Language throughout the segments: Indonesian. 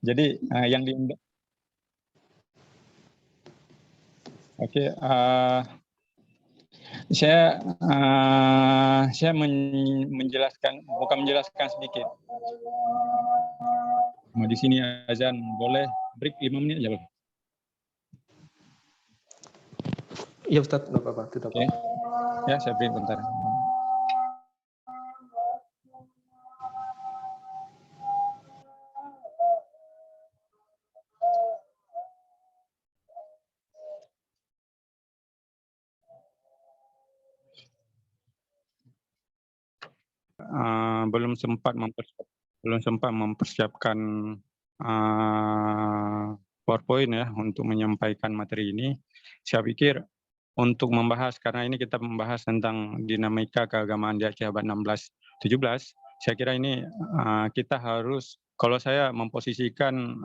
Jadi yang diundang. Oke, saya menjelaskan, bukan menjelaskan sedikit. Di sini azan, boleh break 5 menit aja, boleh? Iya Ustadz, nggak apa-apa, tidak apa-apa. Ya, saya break bentar. Belum sempat mempersiapkan PowerPoint ya untuk menyampaikan materi ini. Saya pikir untuk membahas, karena ini kita membahas tentang dinamika keagamaan di Aceh abad 16-17, saya kira ini kita harus, kalau saya memposisikan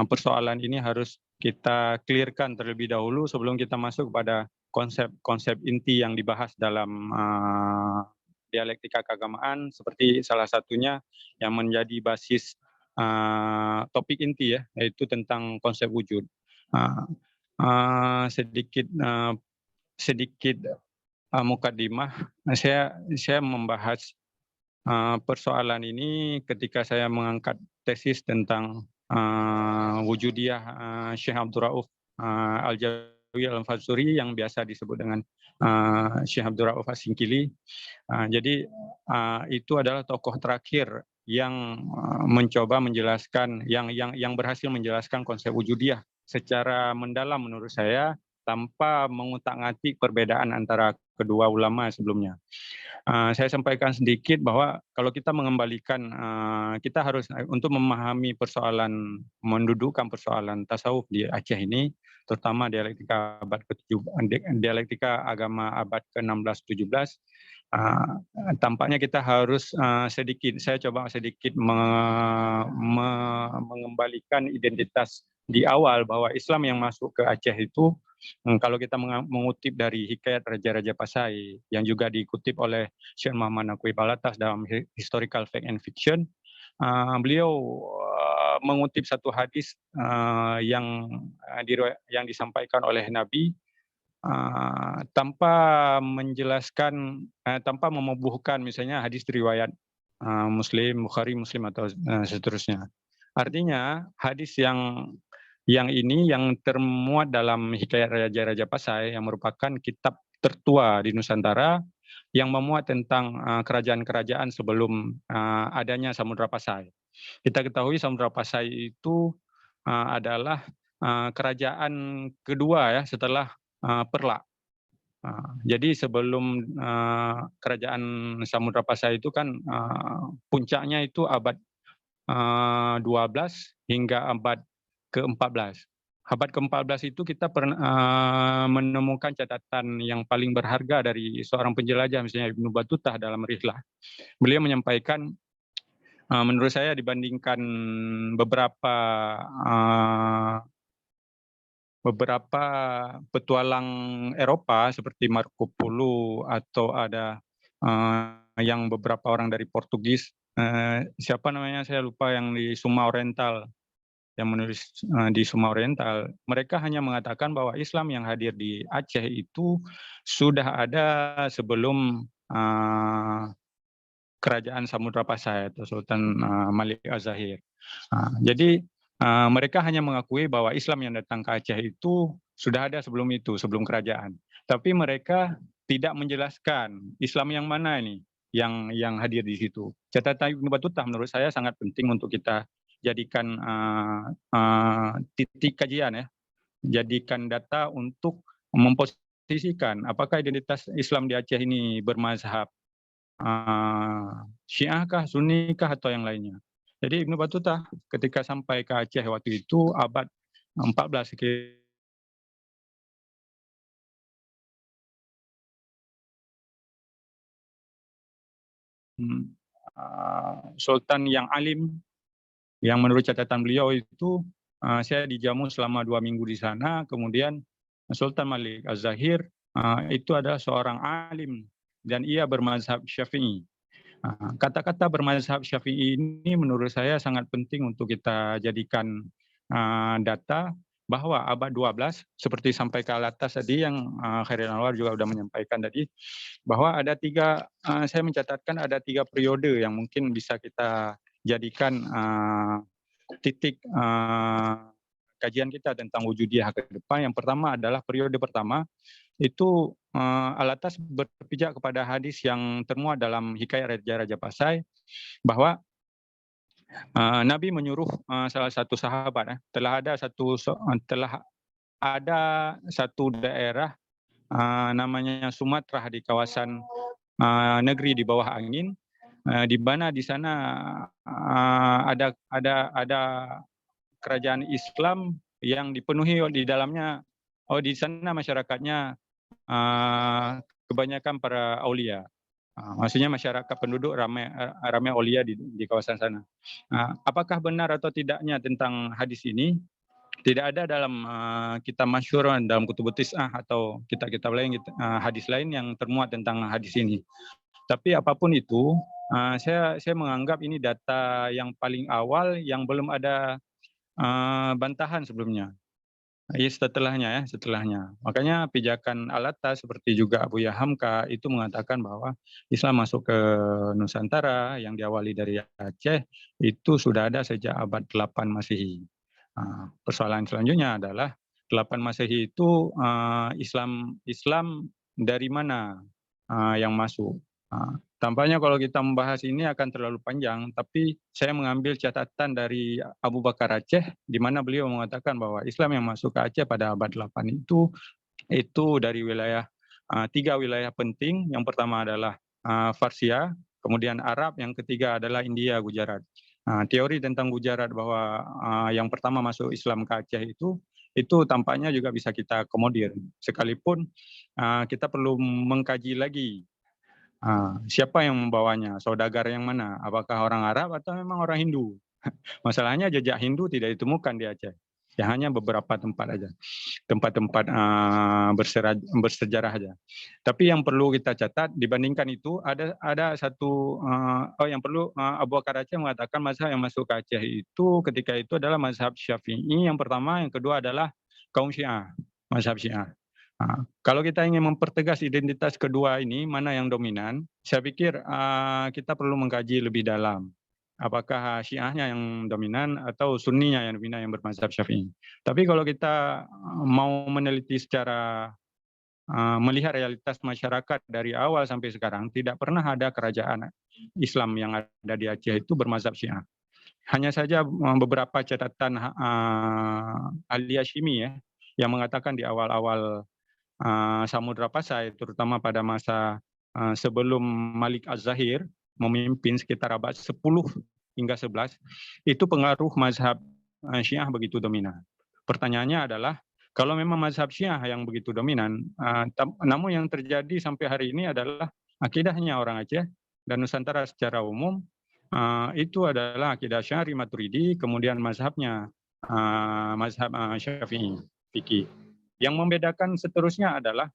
persoalan ini harus kita clearkan terlebih dahulu sebelum kita masuk pada konsep-konsep inti yang dibahas dalam dialektika keagamaan, seperti salah satunya yang menjadi basis topik inti ya, yaitu tentang konsep wujud. Sedikit mukadimah, saya membahas persoalan ini ketika saya mengangkat tesis tentang wujudiyah Syekh Abdul Rauf Al-Jawi Al-Fatsuri yang biasa disebut dengan Syekh Abdul Rauf As-Singkili. Jadi itu adalah tokoh terakhir yang mencoba menjelaskan, yang berhasil menjelaskan konsep wujudiyah secara mendalam menurut saya, tanpa mengutak-atik perbedaan antara kedua ulama sebelumnya. Saya sampaikan sedikit bahwa kalau kita mengembalikan, kita harus untuk memahami persoalan, mendudukkan persoalan tasawuf di Aceh ini, terutama dialektika dialektika agama abad ke-16-17, tampaknya kita harus saya coba sedikit mengembalikan identitas di awal bahwa Islam yang masuk ke Aceh itu, kalau kita mengutip dari Hikayat Raja-Raja Pasai yang juga dikutip oleh Syekh Muhammad Naqwi Balatas dalam Historical Fact and Fiction, beliau mengutip satu hadis yang disampaikan oleh Nabi tanpa menjelaskan, tanpa memubuhkan misalnya hadis riwayat Muslim, Bukhari, Muslim atau seterusnya. Artinya hadis yang ini yang termuat dalam Hikayat Raja-Raja Pasai yang merupakan kitab tertua di Nusantara yang memuat tentang kerajaan-kerajaan sebelum adanya Samudra Pasai. Kita ketahui Samudra Pasai itu adalah kerajaan kedua ya setelah Perlak. Jadi sebelum kerajaan Samudra Pasai itu kan puncaknya itu abad 12 hingga abad ke-14. Abad ke-14 itu kita menemukan catatan yang paling berharga dari seorang penjelajah, misalnya Ibnu Battuta dalam Rihlah. Beliau menyampaikan, menurut saya dibandingkan beberapa petualang Eropa seperti Marco Polo atau ada yang beberapa orang dari Portugis, siapa namanya saya lupa, yang di Sumba Oriental, yang menulis di Sumba Oriental, mereka hanya mengatakan bahwa Islam yang hadir di Aceh itu sudah ada sebelum kerajaan Samudra Pasai atau Sultan Malik Az-Zahir. Jadi mereka hanya mengakui bahwa Islam yang datang ke Aceh itu sudah ada sebelum itu, sebelum kerajaan. Tapi mereka tidak menjelaskan Islam yang mana ini yang hadir di situ. Catatan Ibnu Battuta menurut saya sangat penting untuk kita jadikan titik kajian ya, jadikan data untuk memposisikan apakah identitas Islam di Aceh ini bermazhab Syiahkah, Sunnikah atau yang lainnya. Jadi Ibnu Battuta ketika sampai ke Aceh waktu itu abad 14 Sultan yang alim, yang menurut catatan beliau itu saya dijamu selama 2 minggu di sana. Kemudian Sultan Malik Az-Zahir itu adalah seorang alim dan ia bermazhab Syafi'i. Kata-kata bermazhab Syafi'i ini menurut saya sangat penting untuk kita jadikan data bahwa abad 12 seperti sampai ke atas tadi yang Khairil Anwar juga sudah menyampaikan tadi bahwa ada saya mencatatkan ada 3 periode yang mungkin bisa kita jadikan titik kajian kita tentang wujudiyah ke depan. Yang pertama adalah periode pertama itu Al-Atas berpijak kepada hadis yang termuat dalam Hikayat Raja-Raja Pasai bahwa Nabi menyuruh salah satu sahabat telah ada satu daerah namanya Sumatera di kawasan negeri di bawah angin di mana di sana ada kerajaan Islam yang dipenuhi di dalamnya di sana masyarakatnya kebanyakan para aulia. Maksudnya masyarakat penduduk ramai aulia di kawasan sana. Apakah benar atau tidaknya tentang hadis ini? Tidak ada dalam kitab masyhur dalam Kutubut Tis'ah atau kitab-kitab lain hadis lain yang termuat tentang hadis ini. Tapi apapun itu, saya menganggap ini data yang paling awal yang belum ada bantahan sebelumnya. Setelahnya. Makanya pijakan Al-Atas seperti juga Buya Hamka itu mengatakan bahwa Islam masuk ke Nusantara yang diawali dari Aceh itu sudah ada sejak abad 8 Masehi. Persoalan selanjutnya adalah 8 Masehi itu Islam dari mana yang masuk. Tampaknya kalau kita membahas ini akan terlalu panjang, tapi saya mengambil catatan dari Abu Bakar Aceh, di mana beliau mengatakan bahwa Islam yang masuk ke Aceh pada abad 8 itu dari wilayah 3 wilayah penting. Yang pertama adalah Farsia, kemudian Arab, yang ketiga adalah India, Gujarat. Teori tentang Gujarat bahwa yang pertama masuk Islam ke Aceh itu tampaknya juga bisa kita akomodir. Sekalipun kita perlu mengkaji lagi siapa yang membawanya, saudagar yang mana, apakah orang Arab atau memang orang Hindu. Masalahnya jejak Hindu tidak ditemukan di Aceh. Ya hanya beberapa tempat aja, tempat-tempat bersejarah aja. Tapi yang perlu kita catat dibandingkan itu ada satu yang perlu Abu Bakar Aceh mengatakan mazhab yang masuk ke Aceh itu ketika itu adalah mazhab Syafi'i yang pertama, yang kedua adalah kaum Syiah, mazhab Syiah. Kalau kita ingin mempertegas identitas kedua ini mana yang dominan, saya pikir kita perlu mengkaji lebih dalam. Apakah Syiahnya yang dominan atau Sunninya yang dominan yang bermazhab Syafi'i. Tapi kalau kita mau meneliti secara melihat realitas masyarakat dari awal sampai sekarang, tidak pernah ada kerajaan Islam yang ada di Aceh itu bermazhab Syiah. Hanya saja beberapa catatan ahli Hashimi yang mengatakan di awal-awal Samudra Pasai, terutama pada masa sebelum Malik Az-Zahir memimpin sekitar abad 10 hingga 11, itu pengaruh mazhab Syiah begitu dominan. Pertanyaannya adalah, kalau memang mazhab Syiah yang begitu dominan, namun yang terjadi sampai hari ini adalah akidahnya orang Aceh dan Nusantara secara umum itu adalah akidah Syari Maturidi, kemudian mazhabnya mazhab Syafi'i, fikih. Yang membedakan seterusnya adalah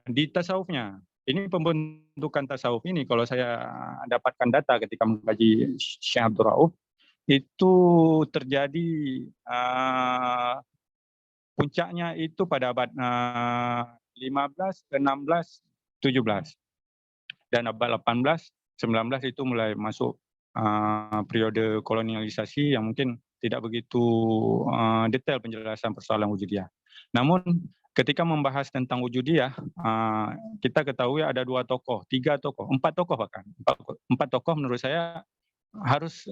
di tasawufnya. Ini pembentukan tasawuf ini kalau saya dapatkan data ketika mengkaji Syekh Abdul Rauf, itu terjadi puncaknya itu pada abad 15, 16, 17. Dan abad 18, 19 itu mulai masuk periode kolonialisasi yang mungkin tidak begitu detail penjelasan persoalan wujudiyah. Namun ketika membahas tentang wujudiyah, kita ketahui ada 2 tokoh, 3 tokoh, 4 tokoh bahkan. 4 tokoh menurut saya harus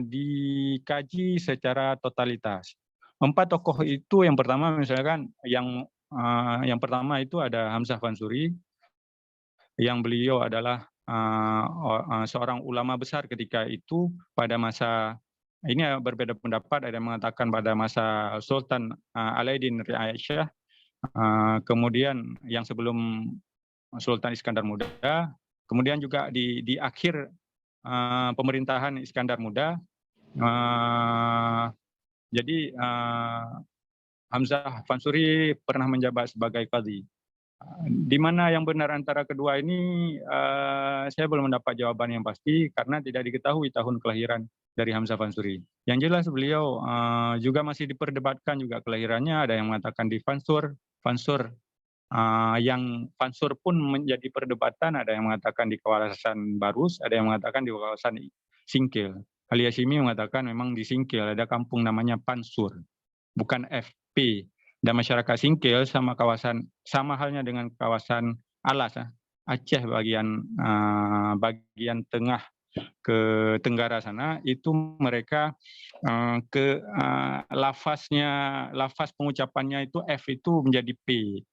dikaji secara totalitas. 4 tokoh itu yang pertama misalkan yang pertama itu ada Hamzah Fansuri, yang beliau adalah seorang ulama besar ketika itu pada masa ini berbeda pendapat, ada yang mengatakan pada masa Sultan Alauddin Riayat Shah, kemudian yang sebelum Sultan Iskandar Muda, kemudian juga di akhir pemerintahan Iskandar Muda. Jadi Hamzah Fansuri pernah menjabat sebagai qadhi. Di mana yang benar antara kedua ini, saya belum mendapat jawaban yang pasti karena tidak diketahui tahun kelahiran dari Hamzah Fansuri. Yang jelas beliau juga masih diperdebatkan juga kelahirannya, ada yang mengatakan di Fansur, yang Fansur pun menjadi perdebatan, ada yang mengatakan di kawasan Barus, ada yang mengatakan di kawasan Singkil. Ali Hashimi mengatakan memang di Singkil ada kampung namanya Pansur, bukan FP. Dan masyarakat Singkil sama halnya dengan kawasan Alas, Aceh bagian tengah ke tenggara sana, itu mereka lafaz pengucapannya itu F itu menjadi P.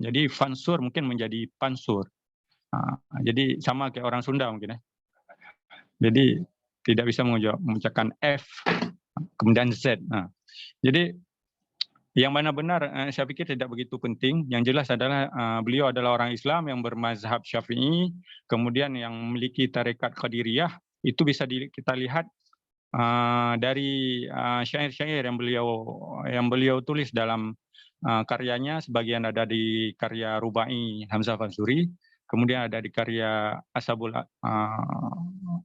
Jadi Fansur mungkin menjadi Pansur. Jadi sama kayak orang Sunda mungkin ya. Jadi tidak bisa mengucapkan F kemudian Z. Jadi yang mana benar, saya pikir tidak begitu penting. Yang jelas adalah beliau adalah orang Islam yang bermazhab Syafi'i, kemudian yang memiliki tarekat Qadiriyah. Itu bisa kita lihat dari syair-syair yang beliau tulis dalam karyanya. Sebagian ada di karya Rubai Hamzah Fansuri, kemudian ada di karya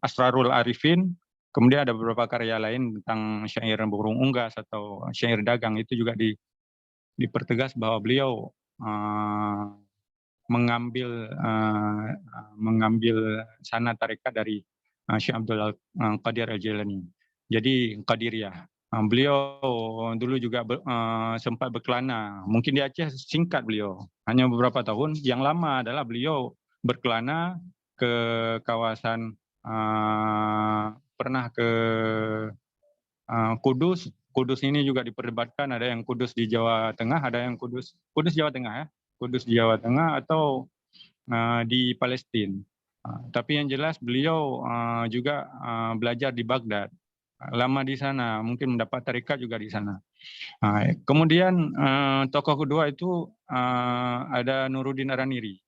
Asrarul Arifin. Kemudian ada beberapa karya lain tentang syair burung unggas atau syair dagang, itu juga dipertegas bahwa beliau mengambil sanad tarekat dari Syekh Abdul Qadir Al-Jailani. Jadi Qadiriyah. Beliau dulu juga sempat berkelana. Mungkin di Aceh singkat beliau, hanya beberapa tahun. Yang lama adalah beliau berkelana ke kawasan pernah ke Kudus. Kudus ini juga diperdebatkan, ada yang Kudus di Jawa Tengah, ada yang Kudus Jawa Tengah ya, Kudus di Jawa Tengah atau di Palestina. Tapi yang jelas beliau juga belajar di Baghdad, lama di sana, mungkin mendapat tarekat juga di sana. Kemudian tokoh kedua itu ada Nuruddin Araniri.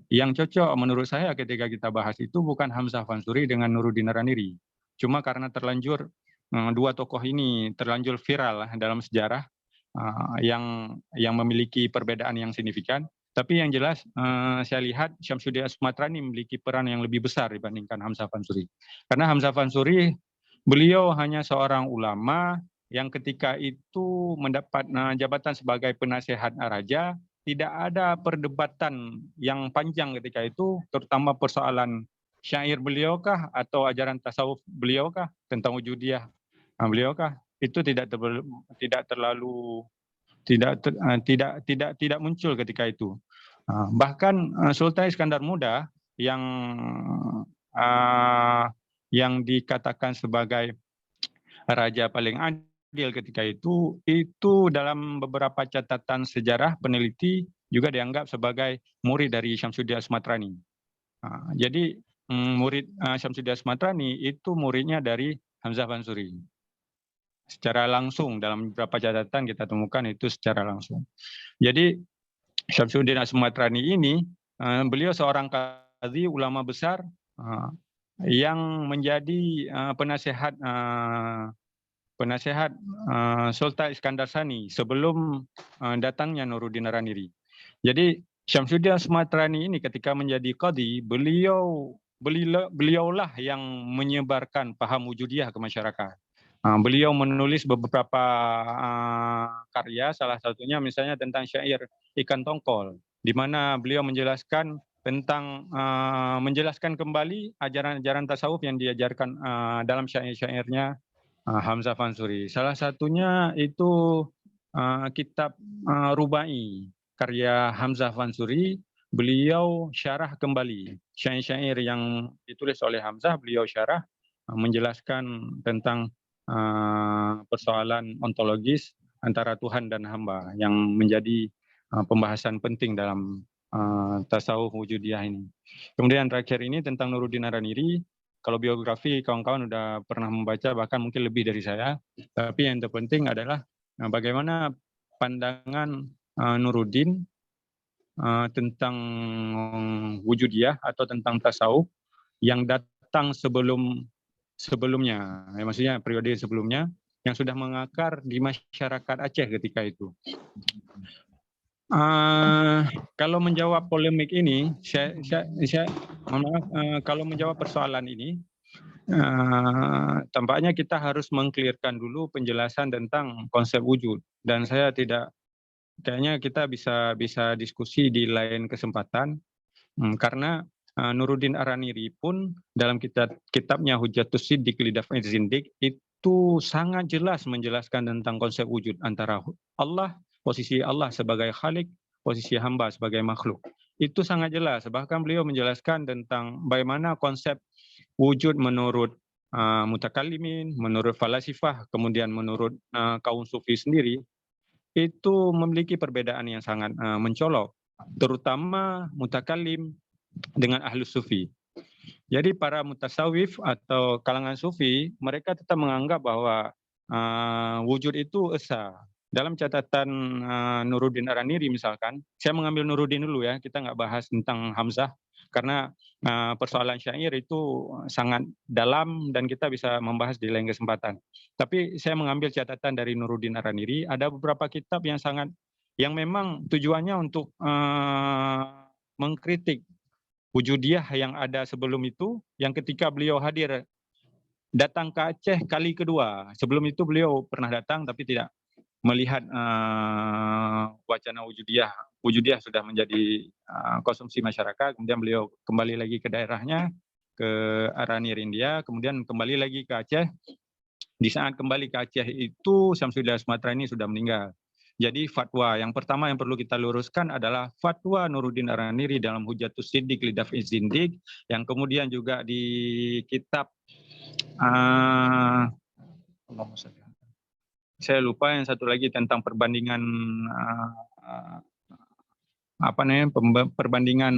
Yang cocok menurut saya ketika kita bahas itu bukan Hamzah Fansuri dengan Nuruddin Araniri. Cuma karena terlanjur dua tokoh ini terlanjur viral dalam sejarah yang memiliki perbedaan yang signifikan. Tapi yang jelas saya lihat Syamsuddin As-Sumatrani memiliki peran yang lebih besar dibandingkan Hamzah Fansuri. Karena Hamzah Fansuri beliau hanya seorang ulama yang ketika itu mendapat jabatan sebagai penasehat raja. Tidak ada perdebatan yang panjang ketika itu, terutama persoalan syair beliaukah atau ajaran tasawuf beliaukah tentang wujudiyah beliaukah, itu tidak muncul ketika itu. Bahkan Sultan Iskandar Muda yang dikatakan sebagai raja paling adil ketika itu dalam beberapa catatan sejarah peneliti juga dianggap sebagai murid dari Syamsuddin As-Sumatrani. Jadi murid Syamsuddin As-Sumatrani itu muridnya dari Hamzah Fansuri. Secara langsung dalam beberapa catatan kita temukan itu secara langsung. Jadi Syamsuddin As-Sumatrani ini beliau seorang qadhi, ulama besar yang menjadi penasehat Sultan Iskandar Sani sebelum datangnya Nuruddin Araniri. Jadi Syamsuddin As-Sumatrani ini ketika menjadi qadhi, beliaulah yang menyebarkan paham wujudiyah ke masyarakat. Beliau menulis beberapa karya, salah satunya misalnya tentang syair Ikan Tongkol, di mana beliau menjelaskan menjelaskan kembali ajaran-ajaran tasawuf yang diajarkan dalam syair-syairnya Hamzah Fansuri. Salah satunya itu kitab Rubai, karya Hamzah Fansuri. Beliau syarah kembali syair-syair yang ditulis oleh Hamzah, beliau syarah menjelaskan tentang persoalan ontologis antara Tuhan dan hamba yang menjadi pembahasan penting dalam tasawuf wujudiyah ini. Kemudian terakhir ini tentang Nuruddin Araniri. Kalau biografi kawan-kawan sudah pernah membaca, bahkan mungkin lebih dari saya. Tapi yang terpenting adalah bagaimana pandangan Nuruddin tentang wujudiyah atau tentang tasawuf yang datang sebelumnya, maksudnya periode sebelumnya yang sudah mengakar di masyarakat Aceh ketika itu. Kalau menjawab polemik ini, mohon maaf, kalau menjawab persoalan ini, tampaknya kita harus mengklirkan dulu penjelasan tentang konsep wujud. Dan saya tidak, kayaknya kita bisa diskusi di lain kesempatan, karena Nuruddin Araniri pun dalam kitabnya Hujjatus Siddiq Lidaf'i Zindiq itu sangat jelas menjelaskan tentang konsep wujud antara Allah, posisi Allah sebagai Khalik, posisi hamba sebagai makhluk. Itu sangat jelas. Bahkan beliau menjelaskan tentang bagaimana konsep wujud menurut mutakallimin, menurut falasifah, kemudian menurut kaum sufi sendiri, itu memiliki perbedaan yang sangat mencolok, terutama mutakallim dengan ahlus sufi. Jadi para mutasawif atau kalangan sufi, mereka tetap menganggap bahwa wujud itu esa. Dalam catatan Nuruddin Araniri misalkan, saya mengambil Nuruddin dulu ya, kita nggak bahas tentang Hamzah, karena persoalan syair itu sangat dalam dan kita bisa membahas di lain kesempatan. Tapi saya mengambil catatan dari Nuruddin Araniri, ada beberapa kitab yang memang tujuannya untuk mengkritik wujudiyah yang ada sebelum itu, yang ketika beliau hadir datang ke Aceh kali kedua. Sebelum itu beliau pernah datang tapi tidak melihat wacana wujudiyah. Wujudiyah sudah menjadi konsumsi masyarakat, kemudian beliau kembali lagi ke daerahnya, ke Aranir India, kemudian kembali lagi ke Aceh. Di saat kembali ke Aceh itu Syamsuddin Sumatera ini sudah meninggal. Jadi fatwa yang pertama yang perlu kita luruskan adalah fatwa Nuruddin Araniri dalam Hujjatus Siddiq Lidaf'i Zindiq, yang kemudian juga di kitab saya lupa yang satu lagi tentang perbandingan perbandingan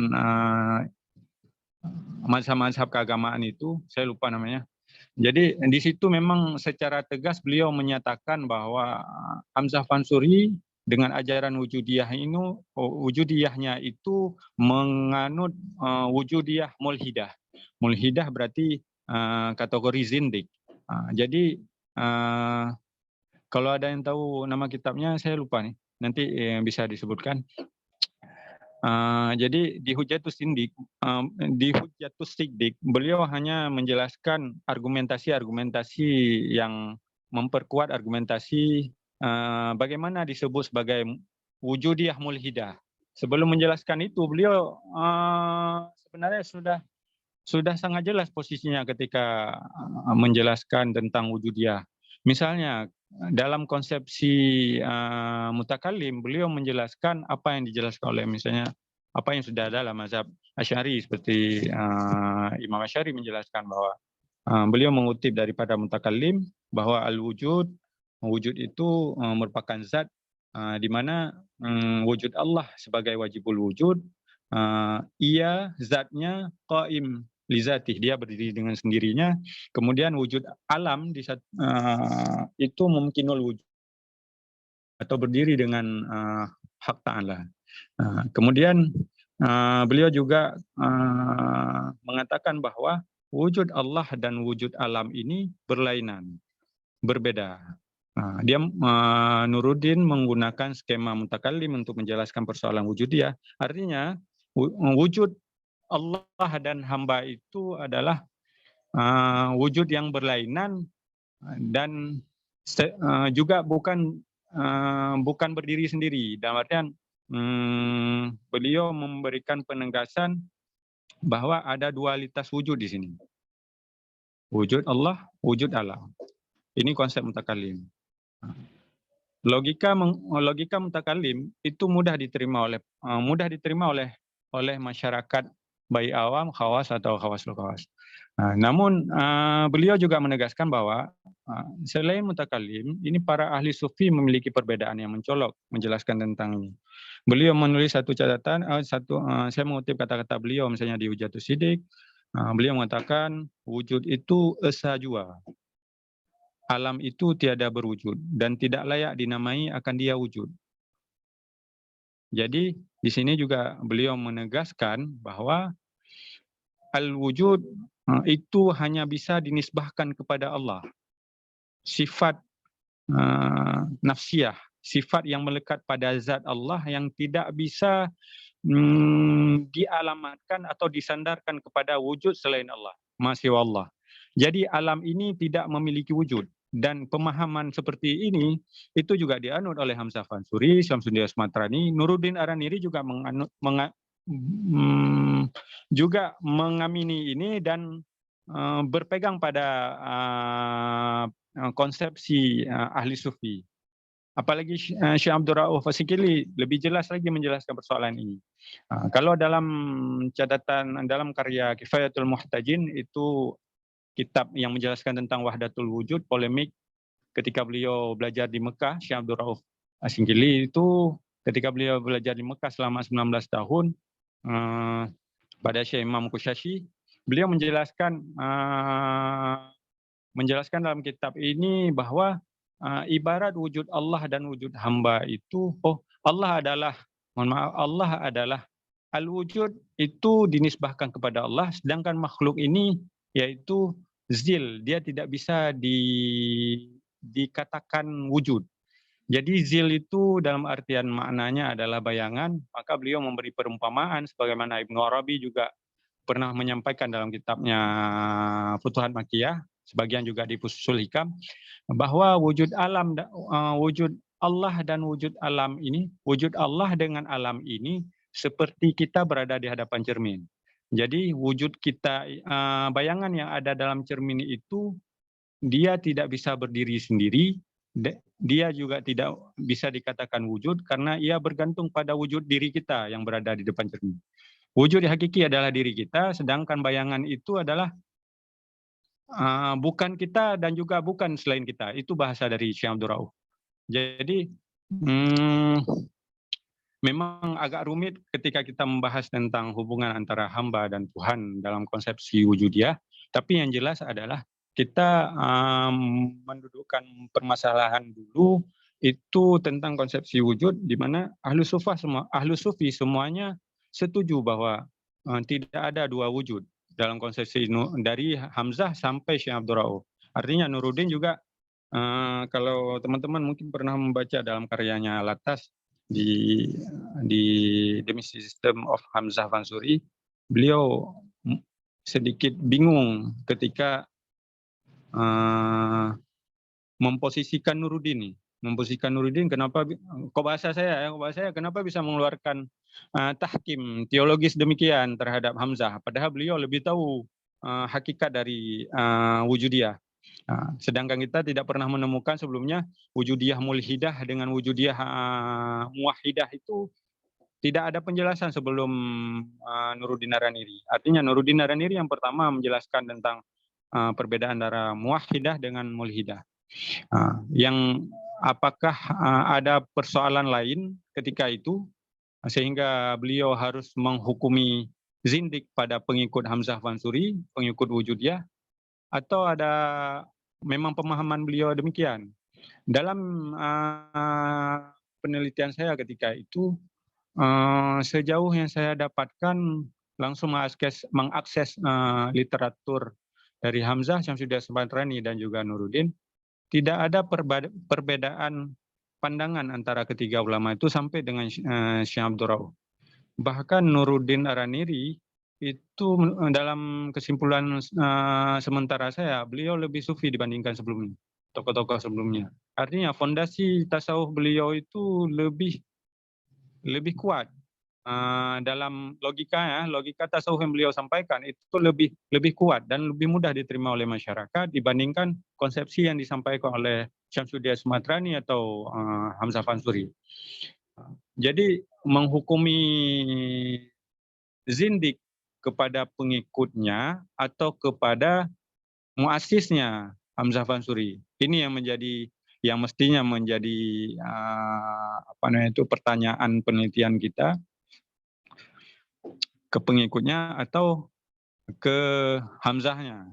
mazhab-mazhab keagamaan itu, saya lupa namanya. Jadi di situ memang secara tegas beliau menyatakan bahwa Hamzah Fansuri dengan ajaran wujudiyahnya itu menganut wujudiyah mulhidah. Mulhidah berarti kategori zindik. Jadi kalau ada yang tahu nama kitabnya saya lupa nih, nanti bisa disebutkan. Jadi di Hujjatus Siddiq, beliau hanya menjelaskan argumentasi-argumentasi yang memperkuat argumentasi bagaimana disebut sebagai wujudiyah mulhidah. Sebelum menjelaskan itu, beliau sebenarnya sudah sangat jelas posisinya ketika menjelaskan tentang wujudiyah. Misalnya dalam konsepsi mutakallim, beliau menjelaskan apa yang dijelaskan oleh misalnya apa yang sudah ada dalam mazhab Asy'ari, seperti Imam Asy'ari menjelaskan bahwa beliau mengutip daripada mutakallim bahwa wujud itu merupakan zat di mana wujud Allah sebagai wajibul wujud, ia zatnya qaim lizatih, dia berdiri dengan sendirinya. Kemudian wujud alam itu mumkinul wujud atau berdiri dengan hak ta'ala. Kemudian beliau juga mengatakan bahwa wujud Allah dan wujud alam ini berlainan, berbeda. Dia Nuruddin menggunakan skema mutakallim untuk menjelaskan persoalan wujudiyah. Artinya wujud Allah dan hamba itu adalah wujud yang berlainan dan juga bukan berdiri sendiri. Dalam artian beliau memberikan penegasan bahwa ada dualitas wujud di sini. Wujud Allah, wujud alam. Ini konsep mutakallim. Logika mutakallim itu mudah diterima oleh masyarakat baik awam, khawas atau khawasul khawas. Namun beliau juga menegaskan bahwa selain mutakallim, ini para ahli sufi memiliki perbedaan yang mencolok menjelaskan tentang ini. Beliau menulis satu catatan, saya mengutip kata-kata beliau misalnya di Hujjatus Siddiq, beliau mengatakan wujud itu esa jua. Alam itu tiada berwujud dan tidak layak dinamai akan dia wujud. Jadi di sini juga beliau menegaskan bahwa al-wujud itu hanya bisa dinisbahkan kepada Allah. Sifat nafsiyah sifat yang melekat pada zat Allah yang tidak bisa dialamatkan atau disandarkan kepada wujud selain Allah, masya Allah. Jadi alam ini tidak memiliki wujud. Dan pemahaman seperti ini itu juga dianut oleh Hamzah Fansuri, Syamsuddin Asmatrani, Nuruddin Araniri juga juga mengamini ini dan berpegang pada konsepsi ahli sufi. Apalagi Syekh Abdul Rauf Asikili lebih jelas lagi menjelaskan persoalan ini. Kalau dalam catatan dalam karya Kifayatul Muhtajin itu kitab yang menjelaskan tentang wahdatul wujud, polemik ketika beliau belajar di Mekah, Syekh Abdul Rauf Asikili itu ketika beliau belajar di Mekah selama 19 tahun pada Syekh Imam Kushashi, beliau menjelaskan dalam kitab ini bahwa ibarat wujud Allah dan wujud hamba itu, Allah adalah al-wujud itu dinisbahkan kepada Allah, sedangkan makhluk ini yaitu zil, dia tidak bisa dikatakan wujud. Jadi zil itu dalam artian maknanya adalah bayangan, maka beliau memberi perumpamaan sebagaimana Ibnu Arabi juga pernah menyampaikan dalam kitabnya Futuhat Makkiyah, sebagian juga di Fususul Hikam, bahwa wujud alam, wujud Allah dan wujud alam ini, wujud Allah dengan alam ini seperti kita berada di hadapan cermin. Jadi wujud kita, bayangan yang ada dalam cermin itu, dia tidak bisa berdiri sendiri, dia juga tidak bisa dikatakan wujud karena ia bergantung pada wujud diri kita yang berada di depan cermin. Wujud hakiki adalah diri kita, sedangkan bayangan itu adalah bukan kita dan juga bukan selain kita. Itu bahasa dari Syekh Abdul Rauf. Jadi memang agak rumit ketika kita membahas tentang hubungan antara hamba dan Tuhan dalam konsepsi wujudiyah. Tapi yang jelas adalah kita mendudukkan permasalahan dulu itu tentang konsepsi wujud, di mana ahlu sufi semuanya setuju bahwa tidak ada dua wujud dalam konsepsi dari Hamzah sampai Syekh Abdul Rauf. Artinya Nuruddin juga kalau teman-teman mungkin pernah membaca dalam karyanya Latas di The Mystical System of Hamzah Fansuri, beliau sedikit bingung ketika memposisikan Nuruddin. Kenapa kok bahasa saya kenapa bisa mengeluarkan tahkim teologis demikian terhadap Hamzah, padahal beliau lebih tahu hakikat dari wujudiyah. Sedangkan kita tidak pernah menemukan sebelumnya wujudiyah mulhidah dengan wujudiyah muwahhidah itu tidak ada penjelasan sebelum Nuruddin Araniri. Artinya Nuruddin Araniri yang pertama menjelaskan tentang perbedaan antara muwahhidah dengan mulhidah. Yang apakah ada persoalan lain ketika itu sehingga beliau harus menghukumi zindik pada pengikut Hamzah Fansuri, pengikut wujudiyah, atau ada memang pemahaman beliau demikian. Dalam penelitian saya ketika itu, sejauh yang saya dapatkan langsung mengakses literatur dari Hamzah, Syamsuddin Asmatrani dan juga Nuruddin, tidak ada perbedaan pandangan antara ketiga ulama itu sampai dengan Syekh Abdul Rauf. Bahkan Nuruddin Araniri itu dalam kesimpulan sementara saya, beliau lebih sufi dibandingkan sebelumnya, tokoh-tokoh sebelumnya. Artinya fondasi tasawuf beliau itu lebih kuat. Dalam logika tasawuf yang beliau sampaikan itu lebih kuat dan lebih mudah diterima oleh masyarakat dibandingkan konsepsi yang disampaikan oleh Syamsuddin Asmatrani atau Hamzah Fansuri. Jadi menghukumi zindik kepada pengikutnya atau kepada muasisnya Hamzah Fansuri, ini yang mestinya menjadi pertanyaan penelitian kita, ke pengikutnya atau ke Hamzahnya.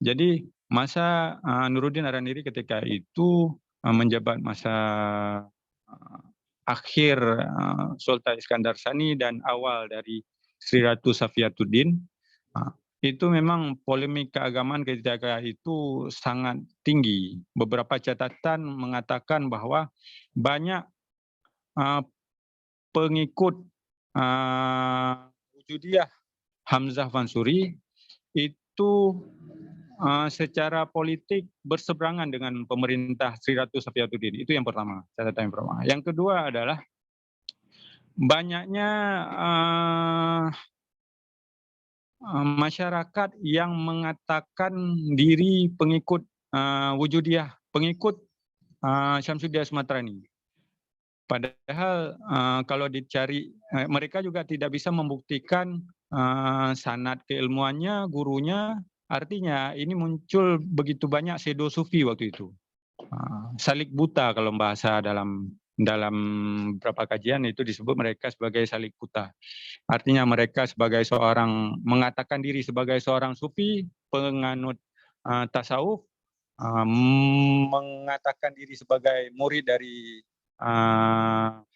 Jadi masa Nuruddin Araniri ketika itu menjabat masa akhir Sultan Iskandar Sani dan awal dari Sri Ratu Safiyatuddin, itu memang polemik keagamaan ketika itu sangat tinggi. Beberapa catatan mengatakan bahwa banyak pengikut Wujudiyah Hamzah Mansuri itu secara politik berseberangan dengan pemerintah Sri Ratu Safiyatuddin. Itu yang pertama, catatan yang pertama. Yang kedua adalah banyaknya masyarakat yang mengatakan diri pengikut Wujudiyah, pengikut Syamsuddin Asmatrani. Padahal kalau dicari, mereka juga tidak bisa membuktikan sanad keilmuannya, gurunya. Artinya ini muncul begitu banyak pseudo sufi waktu itu. Salik buta kalau bahasa dalam beberapa kajian itu disebut mereka sebagai salik buta. Artinya mereka sebagai seorang mengatakan diri sebagai seorang sufi, penganut tasawuf, mengatakan diri sebagai murid dari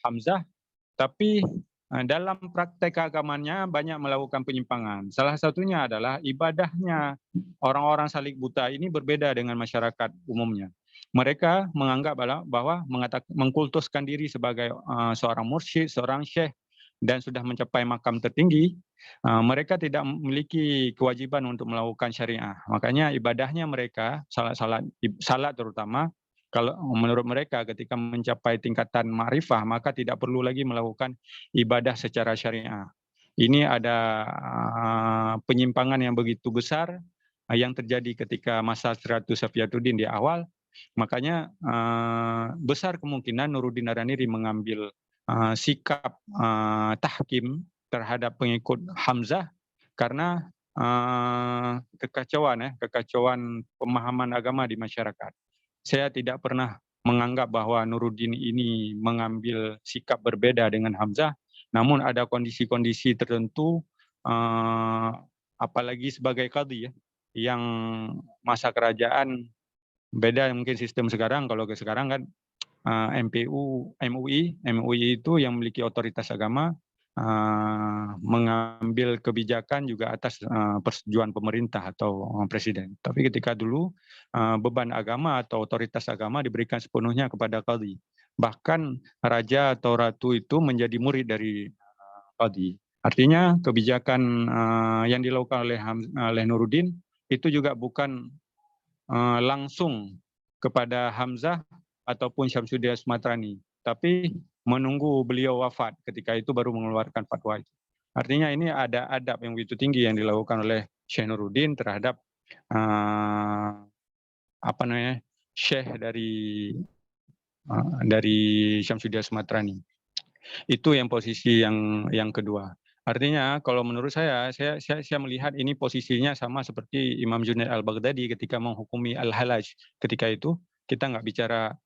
Hamzah, tapi dalam praktek agamanya banyak melakukan penyimpangan. Salah satunya adalah ibadahnya orang-orang salik buta ini berbeda dengan masyarakat umumnya. Mereka menganggap bahwa mengkultuskan diri sebagai seorang mursyid, seorang syekh, dan sudah mencapai makam tertinggi, mereka tidak memiliki kewajiban untuk melakukan syariah. Makanya ibadahnya mereka, salat terutama, kalau menurut mereka ketika mencapai tingkatan ma'rifah, maka tidak perlu lagi melakukan ibadah secara syariah. Ini ada penyimpangan yang begitu besar yang terjadi ketika masa Sri Ratu Safiyatuddin di awal. Makanya besar kemungkinan Nuruddin Araniri mengambil sikap tahkim terhadap pengikut Hamzah karena kekacauan pemahaman agama di masyarakat. Saya tidak pernah menganggap bahwa Nuruddin ini mengambil sikap berbeda dengan Hamzah, namun ada kondisi-kondisi tertentu, apalagi sebagai qadhi ya, yang masa kerajaan beda mungkin sistem sekarang. Kalau ke sekarang kan MUI itu yang memiliki otoritas agama mengambil kebijakan juga atas persetujuan pemerintah atau presiden. Tapi ketika dulu beban agama atau otoritas agama diberikan sepenuhnya kepada qadhi. Bahkan raja atau ratu itu menjadi murid dari qadhi. Artinya kebijakan yang dilakukan oleh Nuruddin itu juga bukan langsung kepada Hamzah ataupun Syamsuddin Asmatrani, tapi menunggu beliau wafat, ketika itu baru mengeluarkan fatwa itu. Artinya ini ada adab yang begitu tinggi yang dilakukan oleh Syekh Nuruddin terhadap syekh dari Syamsuddin Asmatrani. Itu yang posisi yang kedua. Artinya kalau menurut saya melihat ini posisinya sama seperti Imam Junaid al-Baghdadi ketika menghukumi Al-Halaj. Ketika itu kita nggak bicara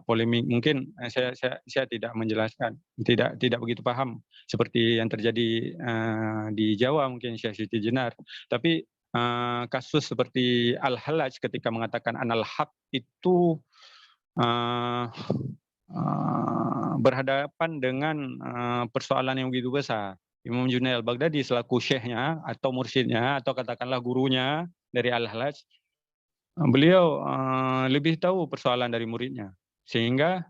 polemik. Mungkin saya tidak menjelaskan, tidak begitu paham seperti yang terjadi di Jawa mungkin Syekh Siti Jenar. Tapi kasus seperti Al-Halaj ketika mengatakan anal haq itu berhadapan dengan persoalan yang begitu besar. Imam Junaid al-Baghdadi selaku syekhnya atau mursyidnya atau katakanlah gurunya dari Al-Halaj, beliau lebih tahu persoalan dari muridnya. Sehingga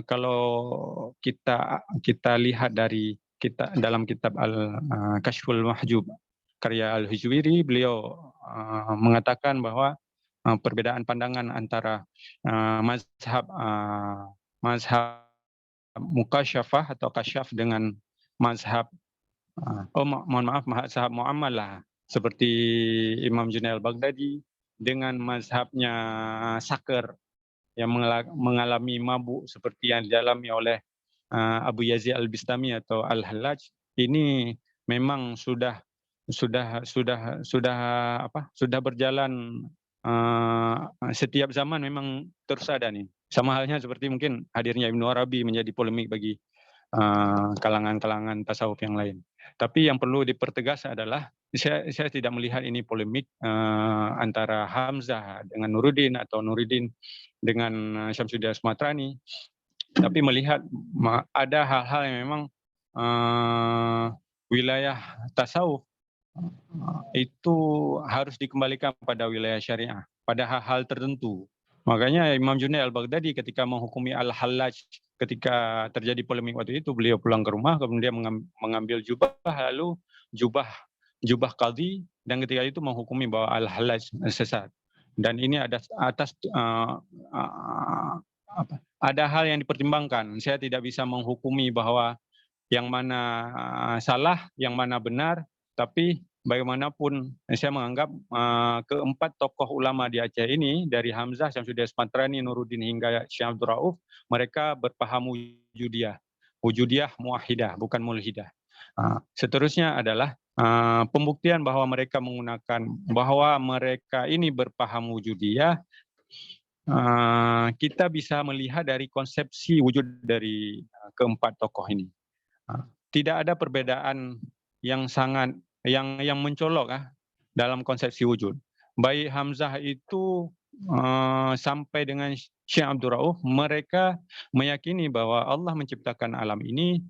kalau kita lihat dalam kitab Al-Kashful Mahjub karya Al-Hijwiri, beliau mengatakan bahwa perbedaan pandangan antara mazhab mukasyafah atau kasyaf dengan mazhab mazhab muamalah seperti Imam Junaid al-Baghdadi dengan mazhabnya Sakar yang mengalami mabuk seperti yang dialami oleh Abu Yazid al-Bistami atau Al-Hallaj, ini memang sudah berjalan setiap zaman, memang terus ada nih. Sama halnya seperti mungkin hadirnya Ibnu Arabi menjadi polemik bagi kalangan-kalangan tasawuf yang lain. Tapi yang perlu dipertegas adalah saya tidak melihat ini polemik antara Hamzah dengan Nuruddin atau Nuruddin dengan Syamsuddin Asmatrani, tapi melihat ada hal-hal yang memang wilayah tasawuf itu harus dikembalikan pada wilayah syariah, pada hal-hal tertentu. Makanya Imam Junaid al-Baghdadi ketika menghukumi Al-Hallaj, ketika terjadi polemik waktu itu, beliau pulang ke rumah, kemudian mengambil jubah, lalu jubah qadhi, dan ketika itu menghukumi bahwa Al-Hallaj sesat. Dan ini ada hal yang dipertimbangkan. Saya tidak bisa menghukumi bahwa yang mana salah, yang mana benar, tapi bagaimanapun saya menganggap keempat tokoh ulama di Aceh ini, dari Hamzah, Syamsuddin Asmatrani, Nuruddin hingga Syekh Abdul Rauf, mereka berpaham wujudiyah muahidah, bukan mulhidah. Seterusnya adalah pembuktian bahwa mereka menggunakan, bahwa mereka ini berpaham wujudiyah, kita bisa melihat dari konsepsi wujud dari keempat tokoh ini. Tidak ada perbedaan yang sangat yang mencolok dalam konsepsi wujud. Baik Hamzah itu sampai dengan Syekh Abdul Rauf, mereka meyakini bahwa Allah menciptakan alam ini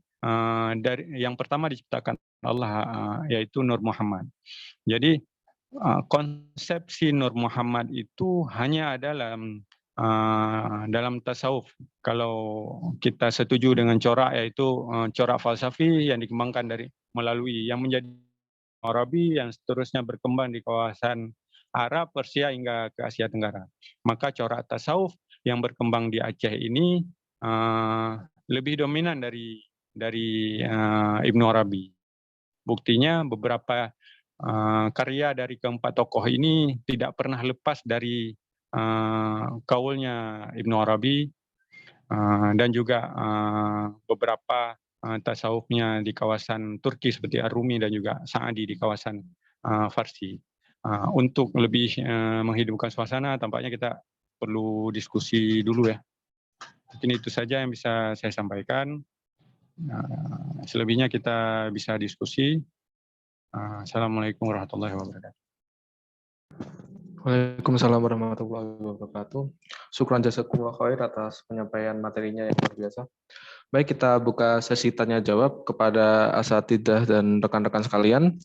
dari yang pertama diciptakan Allah yaitu Nur Muhammad. Jadi konsepsi Nur Muhammad itu hanya dalam tasawuf. Kalau kita setuju dengan corak, yaitu corak falsafi yang dikembangkan melalui yang menjadi Arabi, yang seterusnya berkembang di kawasan Arab, Persia hingga ke Asia Tenggara. Maka corak tasawuf yang berkembang di Aceh ini lebih dominan dari Ibnu Arabi. Buktinya beberapa karya dari keempat tokoh ini tidak pernah lepas dari kaulnya Ibnu Arabi dan juga beberapa tasawufnya di kawasan Turki seperti Ar-Rumi dan juga Sa'adi di kawasan Farsi. Untuk lebih menghidupkan suasana, tampaknya kita perlu diskusi dulu ya. Mungkin itu saja yang bisa saya sampaikan. Selebihnya kita bisa diskusi. Assalamualaikum warahmatullahi wabarakatuh. Waalaikumsalam warahmatullahi wabarakatuh. Syukran jazakumullah khair atas penyampaian materinya yang luar biasa. Baik, kita buka sesi tanya jawab kepada asatidzah dan rekan-rekan sekalian.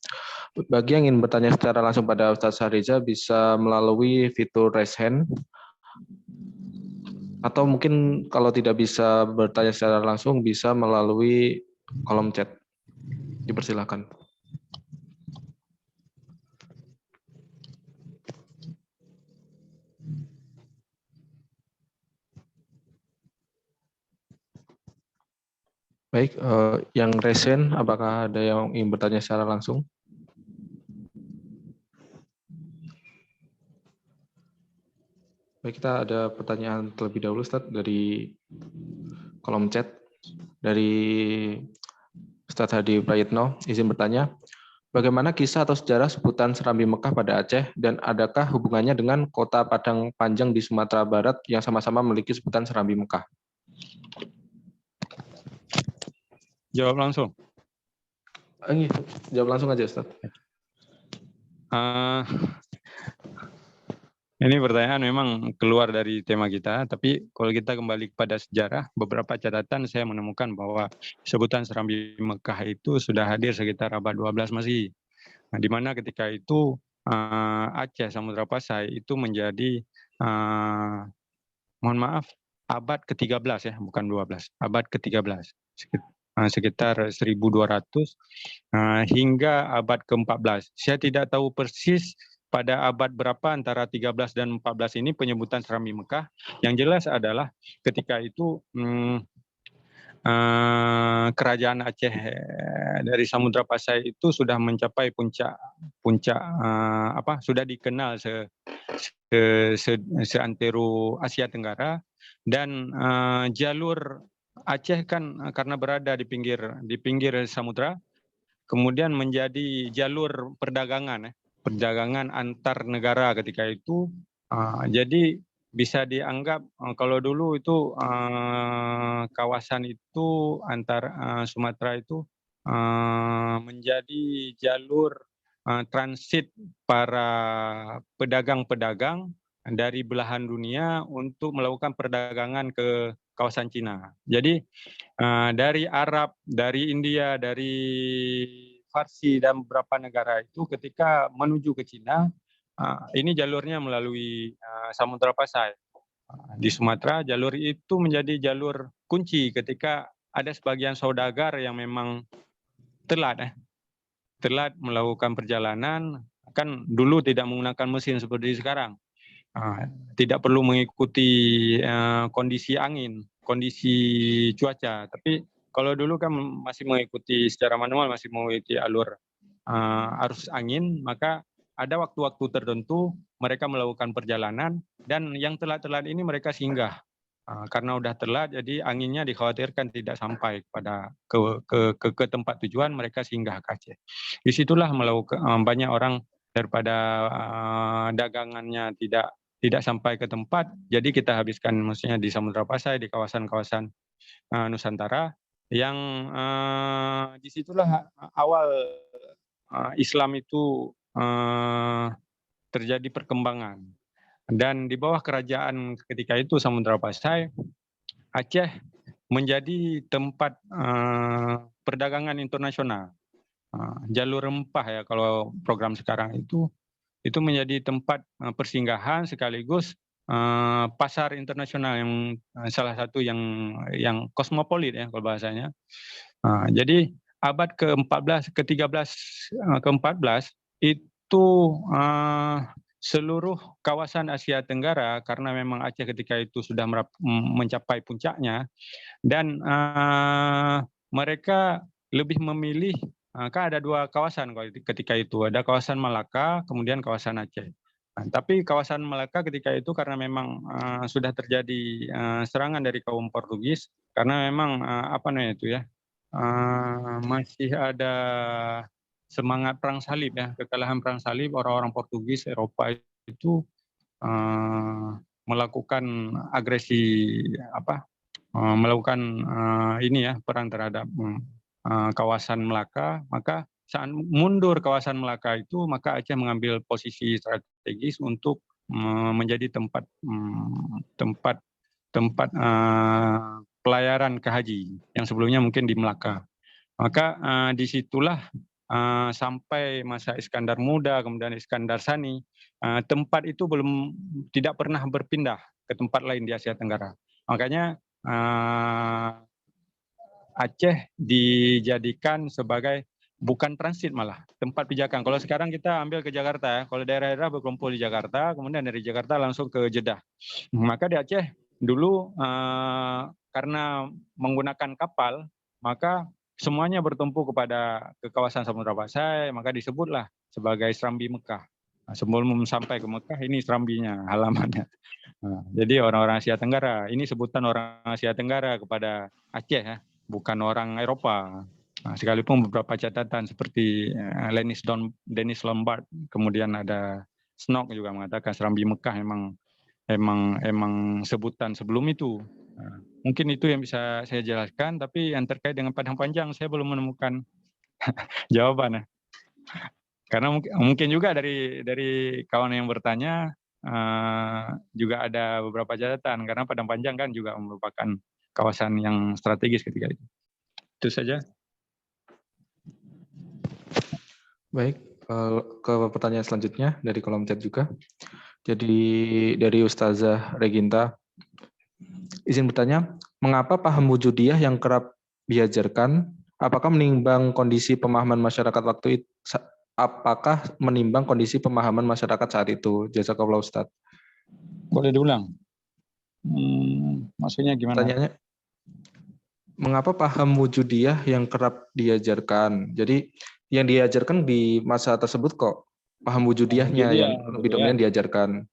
Bagi yang ingin bertanya secara langsung pada Ustaz Syahriza bisa melalui fitur raise hand. Atau mungkin kalau tidak bisa bertanya secara langsung bisa melalui kolom chat. Dipersilakan. Baik, yang resen, apakah ada yang ingin bertanya secara langsung? Baik, kita ada pertanyaan terlebih dahulu, Ustaz, dari kolom chat. Dari Ustaz Hadi Prayitno, izin bertanya, bagaimana kisah atau sejarah sebutan Serambi Mekah pada Aceh, dan adakah hubungannya dengan kota Padang Panjang di Sumatera Barat yang sama-sama memiliki sebutan Serambi Mekah? Jawab langsung. Jawab langsung aja, Ustaz. Ini pertanyaan memang keluar dari tema kita, tapi kalau kita kembali kepada sejarah, beberapa catatan saya menemukan bahwa sebutan Serambi Mekah itu sudah hadir sekitar abad 12 Masehi. Nah, di mana ketika itu Aceh Samudra Pasai itu menjadi mohon maaf abad ke-13 ya, bukan 12, abad ke-13. Sekitar 1200 hingga abad ke-14. Saya tidak tahu persis pada abad berapa antara 13 dan 14 ini penyebutan Serambi Mekah. Yang jelas adalah ketika itu kerajaan Aceh dari Samudra Pasai itu sudah mencapai puncak sudah dikenal seantero Asia Tenggara, dan jalur Aceh kan karena berada di pinggir samudra, kemudian menjadi jalur perdagangan antar negara ketika itu. Jadi bisa dianggap kalau dulu itu kawasan itu antar Sumatera itu menjadi jalur transit para pedagang-pedagang dari belahan dunia untuk melakukan perdagangan ke kawasan Cina. Jadi dari Arab, dari India, dari Farsi dan beberapa negara itu ketika menuju ke Cina, ini jalurnya melalui Samudra Pasai. Di Sumatera jalur itu menjadi jalur kunci ketika ada sebagian saudagar yang memang telat melakukan perjalanan, kan dulu tidak menggunakan mesin seperti sekarang. Tidak perlu mengikuti kondisi angin, kondisi cuaca, tapi kalau dulu kan masih mengikuti secara manual, masih mengikuti alur arus angin, maka ada waktu-waktu tertentu mereka melakukan perjalanan, dan yang telat-telat ini mereka singgah. Karena udah telat, jadi anginnya dikhawatirkan tidak sampai pada ke tempat tujuan, mereka singgah ke Aceh. Disitulah banyak orang daripada dagangannya tidak sampai ke tempat, jadi kita habiskan maksudnya di Samudra Pasai, di kawasan-kawasan Nusantara, yang disitulah awal Islam itu terjadi perkembangan. Dan di bawah kerajaan ketika itu Samudra Pasai, Aceh menjadi tempat perdagangan internasional. Jalur rempah ya kalau program sekarang itu menjadi tempat persinggahan sekaligus pasar internasional yang salah satu yang kosmopolit ya kalau bahasanya. Jadi abad ke-14, ke-13, ke-14 itu seluruh kawasan Asia Tenggara, karena memang Aceh ketika itu sudah mencapai puncaknya, dan mereka lebih memilih, kan ada 2 kawasan ketika itu, ada kawasan Malaka, kemudian kawasan Aceh. Tapi kawasan Malaka ketika itu karena memang sudah terjadi serangan dari kaum Portugis, karena memang apa namanya itu ya, masih ada semangat perang salib ya, kekalahan perang salib, orang-orang Portugis Eropa itu melakukan agresi melakukan ini ya, perang terhadap kawasan Melaka. Maka saat mundur kawasan Melaka itu, maka Aceh mengambil posisi strategis untuk menjadi tempat pelayaran ke haji yang sebelumnya mungkin di Melaka. Maka disitulah sampai masa Iskandar Muda, kemudian Iskandar Sani, tempat itu tidak pernah berpindah ke tempat lain di Asia Tenggara. Makanya Aceh dijadikan sebagai bukan transit malah, tempat pijakan. Kalau sekarang kita ambil ke Jakarta ya, kalau daerah-daerah berkumpul di Jakarta, kemudian dari Jakarta langsung ke Jeddah. Maka di Aceh dulu karena menggunakan kapal, maka semuanya bertumpu ke kawasan Samudra Pasai, maka disebutlah sebagai Serambi Mekah. Sebelum sampai ke Mekah, ini Serambinya, halamannya. Jadi orang-orang Asia Tenggara, ini sebutan orang Asia Tenggara kepada Aceh ya, bukan orang Eropa. Sekalipun beberapa catatan seperti Dennis Lombard, kemudian ada Snock juga mengatakan Serambi Mekah emang sebutan sebelum itu. Mungkin itu yang bisa saya jelaskan, tapi yang terkait dengan Padang Panjang saya belum menemukan jawaban. Karena mungkin juga dari kawan yang bertanya juga ada beberapa catatan, karena Padang Panjang kan juga merupakan kawasan yang strategis ketika itu. Itu saja. Baik, ke pertanyaan selanjutnya dari kolom chat juga. Jadi dari Ustazah Reginta, izin bertanya, mengapa paham wujudiyah yang kerap diajarkan, apakah menimbang kondisi pemahaman masyarakat waktu itu, saat itu? Jazakallah Ustaz. Boleh diulang? Maksudnya gimana? Pertanyaannya, mengapa paham wujudiyah yang kerap diajarkan? Jadi yang diajarkan di masa tersebut kok paham wujudiyahnya yang lebih dominan diajarkan.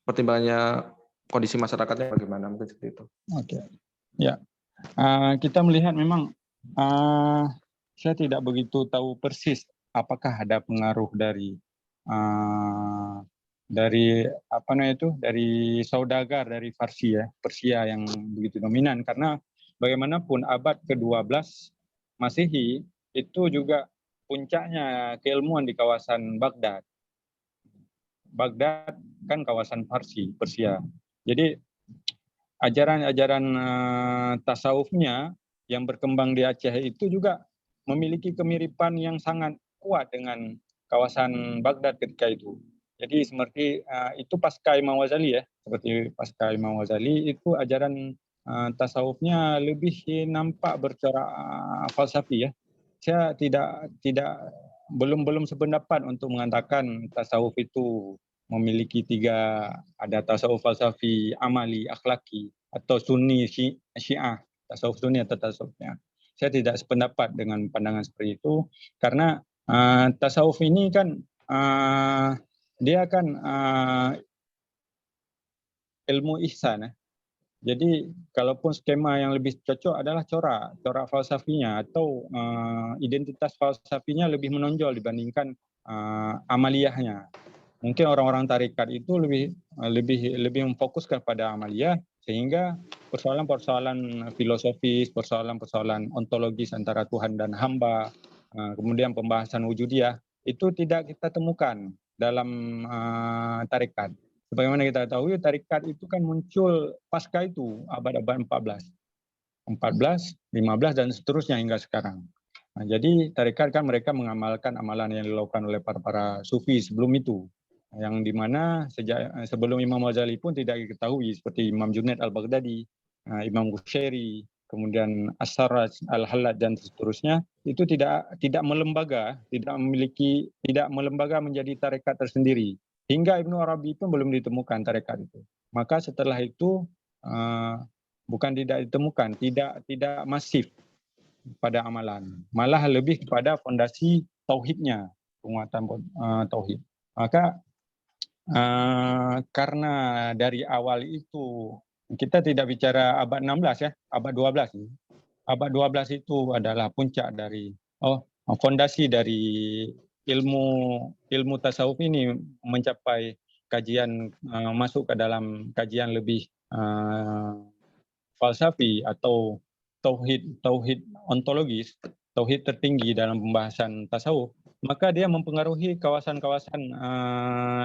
Pertimbangannya kondisi masyarakatnya bagaimana? Mungkin seperti itu. Oke. Ya, kita melihat memang saya tidak begitu tahu persis apakah ada pengaruh dari apa namanya itu, dari saudagar dari Persia yang begitu dominan, karena bagaimanapun abad ke-12 Masehi itu juga puncaknya keilmuan di kawasan Baghdad. Baghdad kan kawasan Persia. Jadi ajaran-ajaran tasawufnya yang berkembang di Aceh itu juga memiliki kemiripan yang sangat kuat dengan kawasan Baghdad ketika itu. Jadi seperti itu pasca Imam Ghazali ya, seperti pasca Imam Ghazali itu ajaran tasawufnya lebih nampak bercorak falsafi ya. Saya belum sependapat untuk mengatakan tasawuf itu memiliki tiga, ada tasawuf falsafi, amali, akhlaki, atau sunni, syiah, tasawuf sunni atau tasawuf syiah. Saya tidak sependapat dengan pandangan seperti itu karena tasawuf ini kan dia kan ilmu ihsan ya. Jadi kalaupun skema yang lebih cocok adalah corak falsafinya atau identitas falsafinya lebih menonjol dibandingkan amaliyahnya. Mungkin orang-orang tarekat itu lebih memfokuskan pada amaliyah sehingga persoalan-persoalan filosofis, persoalan-persoalan ontologis antara Tuhan dan hamba, kemudian pembahasan wujudiyah itu tidak kita temukan dalam tarekat. Sebagaimana kita tahu, tarekat itu kan muncul pasca itu abad-abad 14, 15 dan seterusnya hingga sekarang. Nah, jadi tarekat kan mereka mengamalkan amalan yang dilakukan oleh para sufi sebelum itu, yang dimana sebelum Imam Ghazali pun tidak diketahui seperti Imam Junaid al-Baghdadi, Imam Qushairi, kemudian As-Sarraj, Al-Hallaj dan seterusnya itu tidak melembaga menjadi tarekat tersendiri. Hingga Ibnu Arabi pun belum ditemukan tarekat itu. Maka setelah itu bukan tidak ditemukan, tidak masif pada amalan, malah lebih kepada fondasi tauhidnya, penguatan tauhid. Maka karena dari awal itu kita tidak bicara abad 16 ya, abad 12. Abad 12 itu adalah puncak dari fondasi dari ilmu tasawuf ini mencapai kajian masuk ke dalam kajian lebih falsafi atau tauhid ontologis, tauhid tertinggi dalam pembahasan tasawuf, maka dia mempengaruhi kawasan-kawasan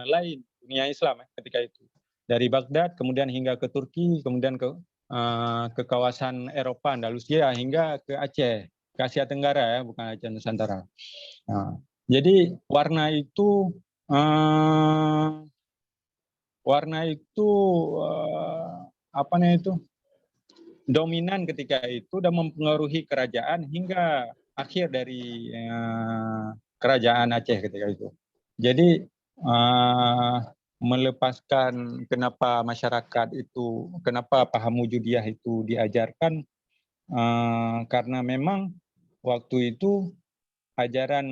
lain dunia Islam ketika itu. Dari Baghdad kemudian hingga ke Turki, kemudian ke kawasan Eropa, Andalusia hingga ke Aceh, ke Asia Tenggara ya, bukan Aceh Nusantara. Nah, jadi warna itu dominan ketika itu dan mempengaruhi kerajaan hingga akhir dari kerajaan Aceh ketika itu. Jadi melepaskan kenapa masyarakat itu, kenapa paham wujudiyah itu diajarkan, karena memang waktu itu ajaran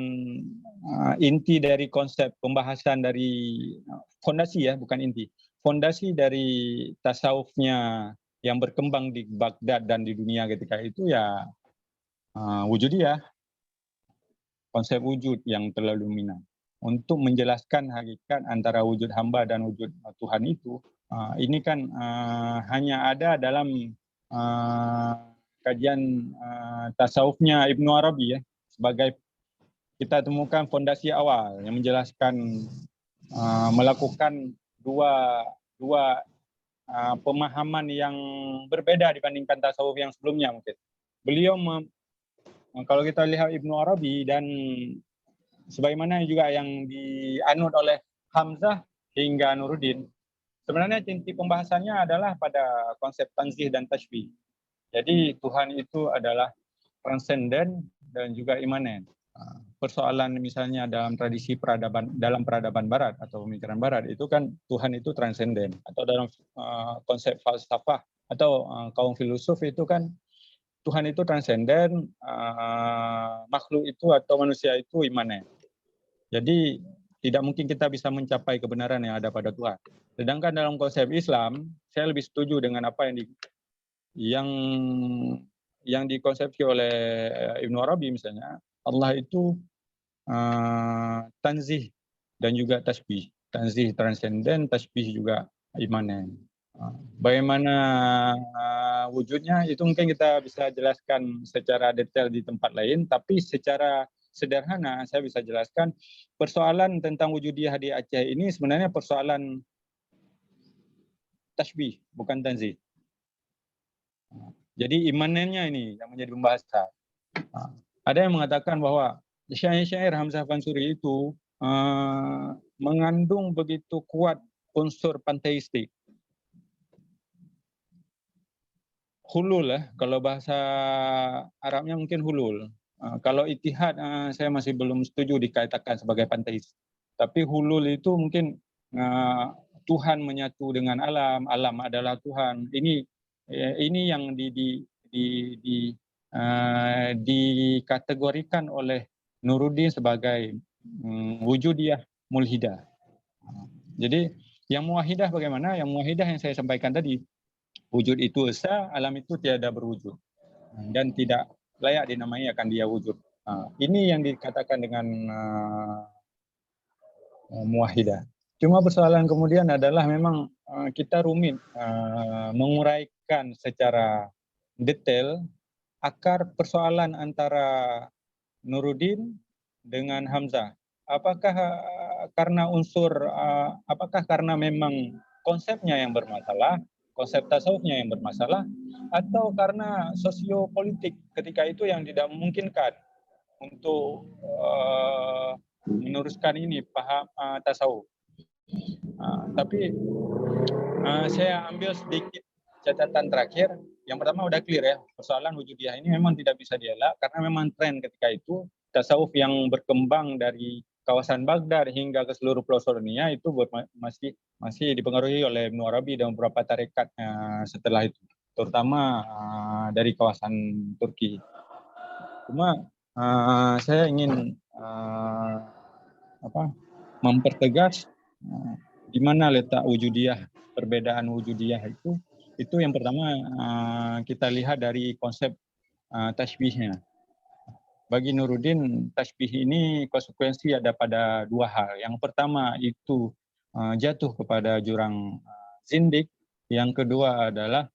inti dari konsep pembahasan dari fondasi ya, bukan inti, fondasi dari tasawufnya yang berkembang di Baghdad dan di dunia ketika itu ya wujudiyah, konsep wujud yang terlalu dominan. Untuk menjelaskan hakikat antara wujud hamba dan wujud Tuhan itu, ini kan hanya ada dalam kajian tasawufnya Ibnu Arabi ya, sebagai kita temukan fondasi awal yang menjelaskan melakukan dua pemahaman yang berbeda dibandingkan tasawuf yang sebelumnya mungkin. Beliau kalau kita lihat Ibnu Arabi dan sebagaimana juga yang dianut oleh Hamzah hingga Nuruddin, sebenarnya inti pembahasannya adalah pada konsep tanzih dan tashbih. Jadi Tuhan itu adalah transenden dan juga imanen. Persoalan misalnya dalam tradisi dalam peradaban Barat atau pemikiran Barat itu kan Tuhan itu transenden, atau dalam konsep falsafah atau kaum filosof itu kan Tuhan itu transenden, makhluk itu atau manusia itu imanen. Jadi tidak mungkin kita bisa mencapai kebenaran yang ada pada Tuhan. Sedangkan dalam konsep Islam, saya lebih setuju dengan apa yang dikonsepsi oleh Ibnu Arabi misalnya. Allah itu tanzih dan juga tasbih. Tanzih transenden, tasbih juga imanen. Bagaimana wujudnya itu mungkin kita bisa jelaskan secara detail di tempat lain, tapi secara sederhana saya bisa jelaskan persoalan tentang wujudiyah di Aceh ini sebenarnya persoalan tasbih, bukan tanzih. Jadi imanennya ini yang menjadi pembahasan. Ada yang mengatakan bahwa syair-syair Hamzah Fansuri itu mengandung begitu kuat unsur panteistik. Hulul kalau bahasa Arabnya mungkin hulul. Kalau itihad saya masih belum setuju dikatakan sebagai panteis. Tapi hulul itu mungkin Tuhan menyatu dengan alam, alam adalah Tuhan. Ini yang dikategorikan oleh Nuruddin sebagai wujudiyah mulhidah. Jadi yang muwahidah bagaimana? Yang muwahidah yang saya sampaikan tadi, wujud itu esa, alam itu tiada berwujud dan tidak layak dinamai akan dia wujud. Ini yang dikatakan dengan muwahidah. Cuma persoalan kemudian adalah memang kita rumit menguraikan secara detail akar persoalan antara Nuruddin dengan Hamzah. Apakah karena memang konsepnya yang bermasalah, konsep tasawufnya yang bermasalah, atau karena sosiopolitik ketika itu yang tidak memungkinkan untuk meneruskan ini paham tasawuf. Tapi saya ambil sedikit catatan terakhir. Yang pertama udah clear ya, persoalan wujudiyah ini memang tidak bisa dielak karena memang tren ketika itu tasawuf yang berkembang dari kawasan Baghdad hingga ke seluruh pelosok dunia itu masih dipengaruhi oleh Ibnu Arabi dan beberapa tarekat setelah itu, terutama dari kawasan Turki. Cuma saya ingin mempertegas di mana letak wujudiyah, perbedaan wujudiyah itu yang pertama kita lihat dari konsep tashbihnya. Bagi Nuruddin, tashbih ini konsekuensi ada pada dua hal. Yang pertama itu jatuh kepada jurang zindik. Yang kedua adalah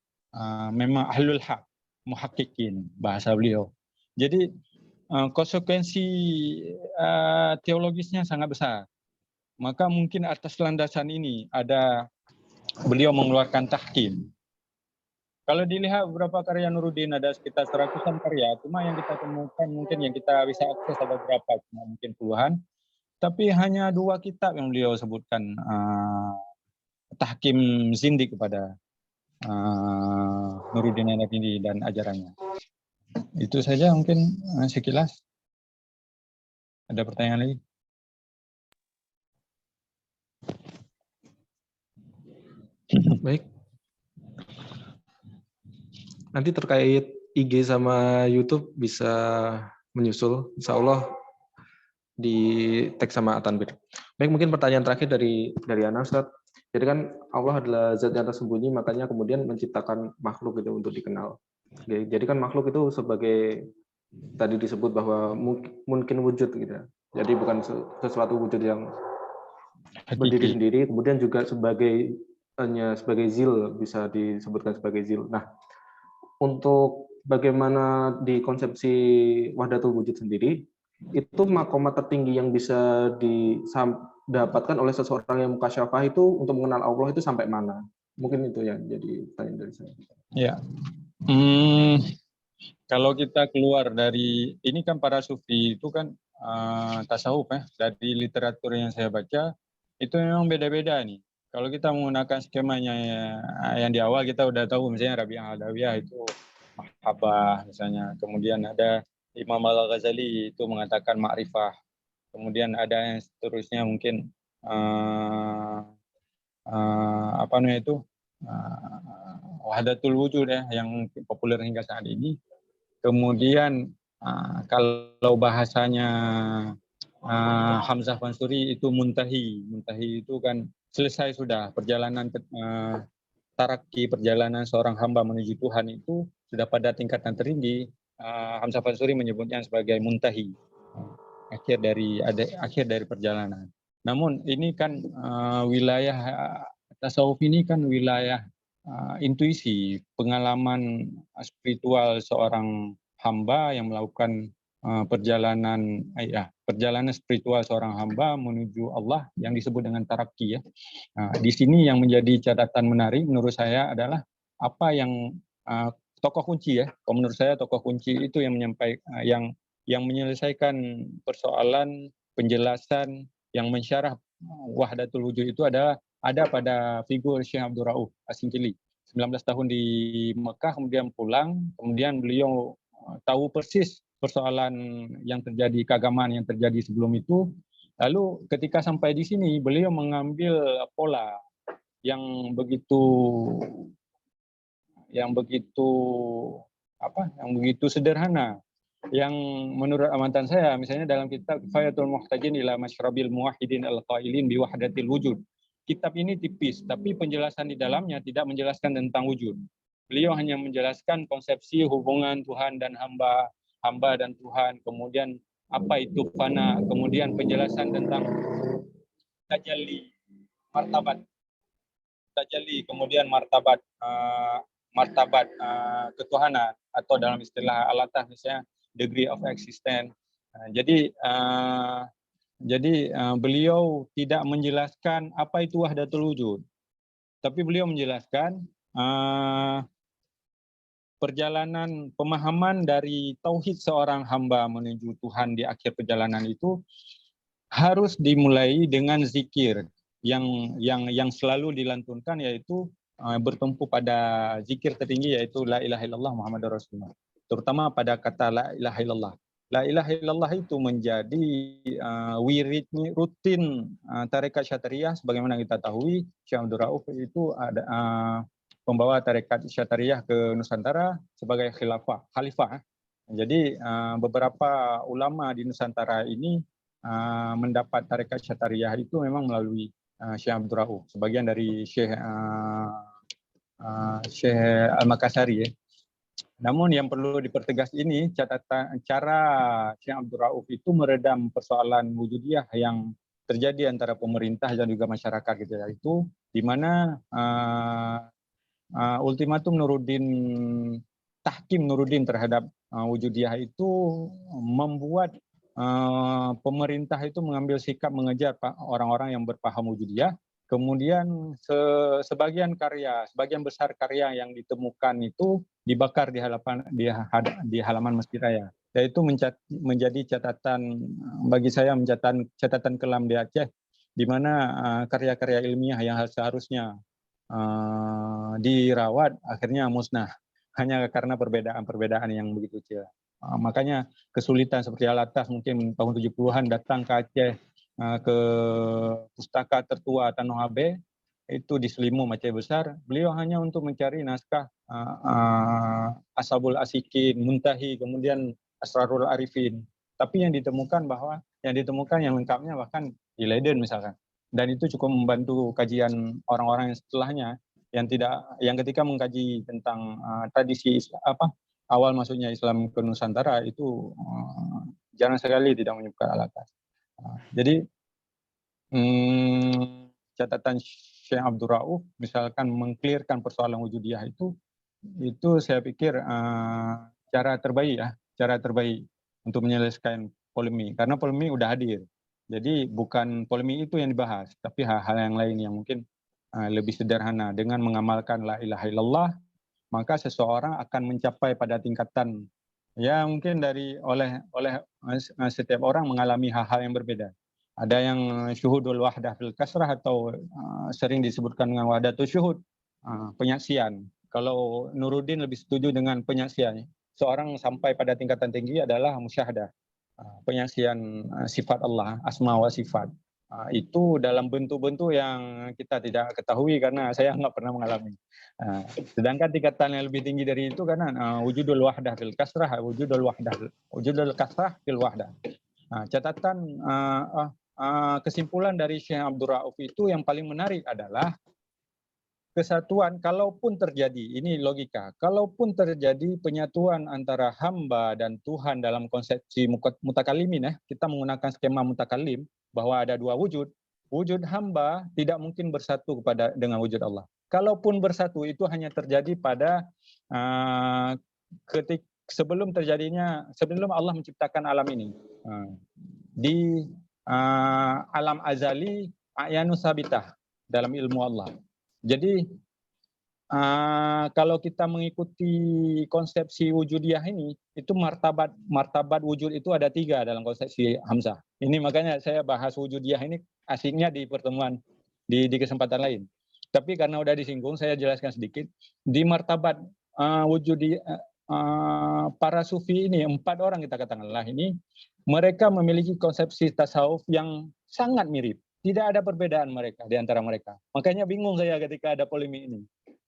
memang ahlul haq, muhakkikin bahasa beliau. Jadi konsekuensi teologisnya sangat besar. Maka mungkin atas landasan ini ada beliau mengeluarkan tahkim. Kalau dilihat beberapa karya Nuruddin ada sekitar 100-an karya, cuma yang kita temukan mungkin yang kita bisa akses ada berapa, cuma mungkin puluhan. Tapi hanya 2 kitab yang beliau sebutkan tahkim zindik kepada Nuruddin Al-Nabini dan ajarannya. Itu saja mungkin sekilas. Ada pertanyaan lagi? Baik. Nanti terkait IG sama YouTube bisa menyusul, insya Allah di tag sama Atanbir. Baik, mungkin pertanyaan terakhir dari Ana, Ustaz. Jadi kan Allah adalah zat yang tersembunyi, makanya kemudian menciptakan makhluk itu untuk dikenal. Jadi kan makhluk itu sebagai tadi disebut bahwa mungkin wujud gitu. Jadi bukan sesuatu wujud yang berdiri sendiri, kemudian juga sebagai zil, bisa disebutkan sebagai zil. Nah, untuk bagaimana di konsepsi wahdatul wujud sendiri, itu makomat tertinggi yang bisa didapatkan oleh seseorang yang mukasyafah itu untuk mengenal Allah itu sampai mana? Mungkin itu yang jadi pertanyaan dari saya. Ya, kalau kita keluar dari ini kan para sufi itu kan tasawuf ya, dari literatur yang saya baca itu memang beda-beda nih. Kalau kita menggunakan skemanya yang di awal kita udah tahu misalnya Rabi'ah Adawiyah itu mahabbah misalnya, kemudian ada Imam Al-Ghazali itu mengatakan ma'rifah, kemudian ada yang seterusnya mungkin wahdatul wujud ya yang populer hingga saat ini. Kemudian kalau bahasanya Hamzah Fansuri itu muntahi itu kan selesai sudah perjalanan taraki, perjalanan seorang hamba menuju Tuhan itu sudah pada tingkatan tertinggi. Hamzah Fansuri menyebutnya sebagai muntahi, akhir dari perjalanan. Namun ini kan wilayah tasawuf ini kan wilayah intuisi, pengalaman spiritual seorang hamba yang melakukan perjalanan spiritual seorang hamba menuju Allah yang disebut dengan tarakki ya. Di sini yang menjadi catatan menarik menurut saya adalah apa yang tokoh kunci ya. Kalau menurut saya tokoh kunci itu yang menyampaikan yang yang menyelesaikan persoalan penjelasan yang mensyarah wahdatul wujud itu ada pada figur Syekh Abdul Rauf As-Singkili. 19 tahun di Mekah, kemudian pulang, kemudian beliau tahu persis persoalan yang terjadi, keagamaan yang terjadi sebelum itu. Lalu ketika sampai di sini, beliau mengambil pola yang begitu sederhana, yang menurut amatan saya, misalnya dalam kitab Kifayatul Muhtajin ila Masyrabil Muwahhidin al-Qailin bi Wahdatil Wujud. Kitab ini tipis, tapi penjelasan di dalamnya tidak menjelaskan tentang wujud. Beliau hanya menjelaskan konsepsi hubungan Tuhan dan hamba dan Tuhan, kemudian apa itu fana, kemudian penjelasan tentang tajalli, kemudian martabat ketuhanan, atau dalam istilah alatah misalnya degree of existence. Jadi beliau tidak menjelaskan apa itu wahdatul wujud, tapi beliau menjelaskan perjalanan pemahaman dari tauhid seorang hamba menuju Tuhan di akhir perjalanan itu harus dimulai dengan zikir yang selalu dilantunkan, yaitu bertumpu pada zikir tertinggi, yaitu la ilaha illallah Muhammadur Rasulullah. Terutama pada kata la ilaha illallah. La ilaha illallah itu menjadi wirid rutin tarekat Syatariah. Sebagaimana kita tahu, Syekh Abdul Rauf itu ada pembawa tarekat Syatariah ke Nusantara sebagai khalifah. Jadi beberapa ulama di Nusantara ini mendapat tarekat Syatariah itu memang melalui Syekh Abdul Rauf, sebagian dari Syekh Al-Makassari ya. Namun yang perlu dipertegas ini, cara Syekh Abdul Rauf itu meredam persoalan wujudiyah yang terjadi antara pemerintah dan juga masyarakat gitu ya, itu di mana ultimatum tahkim Nuruddin terhadap wujudiyah itu membuat pemerintah itu mengambil sikap mengejar orang-orang yang berpaham wujudiyah. Kemudian sebagian besar karya yang ditemukan itu dibakar di halaman Masjid Raya. Yaitu menjadi catatan bagi saya, catatan kelam di Aceh, di mana karya-karya ilmiah yang seharusnya dirawat akhirnya musnah hanya karena perbedaan yang begitu kecil. Makanya kesulitan seperti Alatas mungkin tahun 70-an datang ke Aceh, ke pustaka tertua Tanah Abe, itu di Selimum Aceh Besar. Beliau hanya untuk mencari naskah Ashabul Asikin, Muntahi, kemudian Asrarul Arifin. Tapi yang ditemukan yang lengkapnya bahkan di Leiden misalkan. Dan itu cukup membantu kajian orang-orang yang setelahnya yang ketika mengkaji tentang tradisi awal masuknya Islam ke Nusantara itu jarang sekali tidak menyebutkan Alatas. Jadi catatan Syekh Abdul Rauf misalkan mengklirkan persoalan wujudiyah itu saya pikir cara terbaik untuk menyelesaikan polemik, karena polemik udah hadir. Jadi bukan polemik itu yang dibahas, tapi hal-hal yang lain yang mungkin lebih sederhana. Dengan mengamalkan la ilaha illallah, maka seseorang akan mencapai pada tingkatan ya mungkin oleh setiap orang mengalami hal-hal yang berbeda. Ada yang syuhudul wahdah fil kasrah, atau sering disebutkan dengan wahdatul syuhud, penyaksian. Kalau Nuruddin lebih setuju dengan penyaksian. Seorang sampai pada tingkatan tinggi adalah musyahadah, penyaksian sifat Allah, asma wa sifat. Itu dalam bentuk-bentuk yang kita tidak ketahui karena saya nggak pernah mengalami. Sedangkan tingkatan yang lebih tinggi dari itu karena wujudul wahdah fil kasrah, wujudul kasrah fil wahdah. Catatan kesimpulan dari Syekh Abdul Rauf itu yang paling menarik adalah kesatuan, kalaupun terjadi, ini logika, kalaupun terjadi penyatuan antara hamba dan Tuhan dalam konsepsi mutakalimin, kita menggunakan skema mutakalim, bahwa ada dua wujud hamba tidak mungkin bersatu dengan wujud Allah. Kalaupun bersatu itu hanya terjadi pada sebelum Allah menciptakan alam ini. Di alam azali ayanu sabitah dalam ilmu Allah. Jadi kalau kita mengikuti konsepsi wujudiyah ini, itu martabat wujud itu ada 3 dalam konsepsi Hamzah. Ini makanya saya bahas wujudiyah ini asiknya di pertemuan di kesempatan lain. Tapi karena udah disinggung, saya jelaskan sedikit. Di martabat para sufi ini, 4 orang kita katakanlah ini, mereka memiliki konsepsi tasawuf yang sangat mirip. Tidak ada perbedaan mereka di antara mereka. Makanya bingung saya ketika ada polemik ini.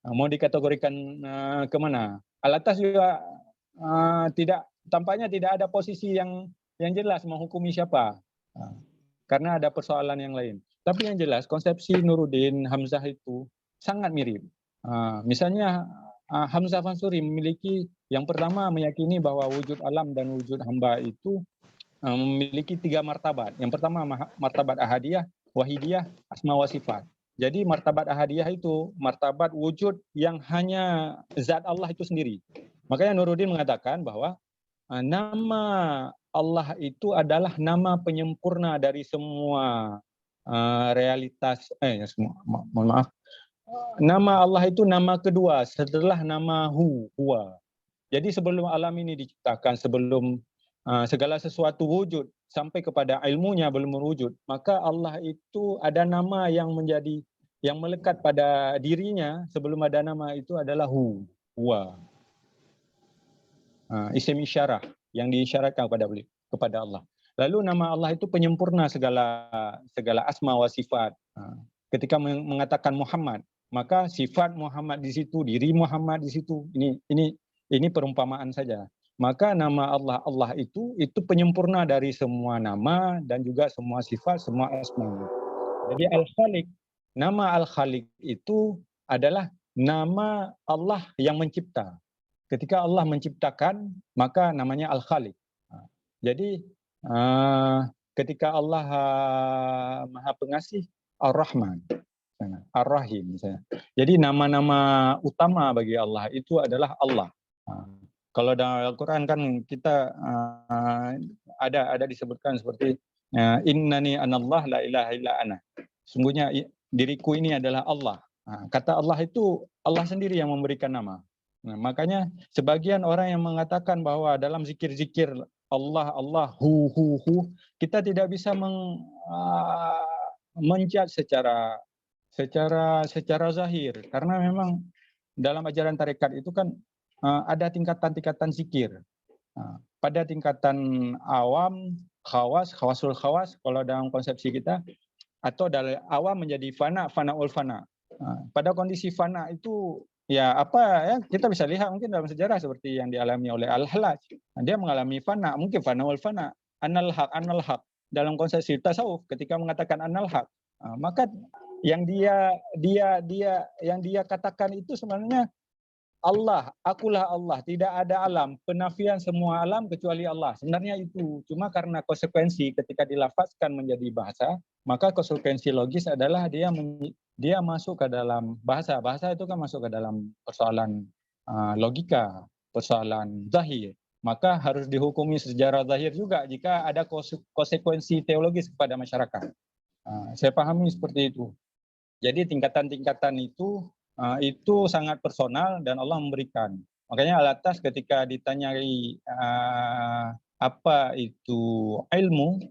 Mau dikategorikan kemana? Al-Atas juga tampaknya tidak ada posisi yang jelas menghukumi siapa, karena ada persoalan yang lain. Tapi yang jelas konsepsi Nuruddin Hamzah itu sangat mirip. Misalnya Hamzah Fansuri memiliki yang pertama meyakini bahwa wujud alam dan wujud hamba itu memiliki 3 martabat. Yang pertama martabat ahadiyah, wahidiyah, asma wa sifat. Jadi martabat ahadiyah itu martabat wujud yang hanya zat Allah itu sendiri. Makanya Nuruddin mengatakan bahwa nama Allah itu adalah nama penyempurna dari semua realitas. Mohon maaf. Nama Allah itu nama kedua setelah nama huwa. Jadi sebelum alam ini diciptakan, sebelum segala sesuatu wujud sampai kepada ilmunya belum berwujud, maka Allah itu ada nama yang melekat pada dirinya sebelum ada nama itu adalah huwa. Isim isyarah yang diisyaratkan kepada Allah. Lalu nama Allah itu penyempurna segala asma wa sifat. Ketika mengatakan Muhammad, maka sifat Muhammad di situ, diri Muhammad di situ. Ini perumpamaan saja. Maka nama Allah itu penyempurna dari semua nama dan juga semua sifat, semua asma. Jadi Al-Khaliq, nama Al-Khaliq itu adalah nama Allah yang mencipta. Ketika Allah menciptakan, maka namanya Al-Khaliq. Jadi ketika Allah Maha Pengasih, Ar-Rahman, Ar-Rahim misalnya. Jadi nama-nama utama bagi Allah itu adalah Allah. Kalau dalam Al-Quran kan kita ada disebutkan seperti innani anallah la ilaha illa ana. Sungguhnya diriku ini adalah Allah. Kata Allah itu Allah sendiri yang memberikan nama. Makanya sebagian orang yang mengatakan bahwa dalam zikir-zikir Allah, hu, kita tidak bisa menjudge secara zahir, karena memang dalam ajaran tarekat itu kan ada tingkatan-tingkatan zikir. Pada tingkatan awam, khawasul khawas, kalau dalam konsepsi kita, atau dari awam menjadi fanaul fana. Pada kondisi fana itu kita bisa lihat mungkin dalam sejarah seperti yang dialami oleh Al-Hallaj. Dia mengalami fana, mungkin fanaul fana, anal haq. Dalam konsepsi tasawuf ketika mengatakan anal haq, maka yang dia katakan itu sebenarnya Allah, akulah Allah, tidak ada alam, penafian semua alam kecuali Allah. Sebenarnya itu, cuma karena konsekuensi ketika dilafazkan menjadi bahasa, maka konsekuensi logis adalah dia masuk ke dalam bahasa. Bahasa itu kan masuk ke dalam persoalan logika, persoalan zahir. Maka harus dihukumi secara zahir juga jika ada konsekuensi teologis kepada masyarakat. Saya pahami seperti itu. Jadi tingkatan-tingkatan itu sangat personal dan Allah memberikan. Makanya Al-Atas ketika ditanyai apa itu ilmu,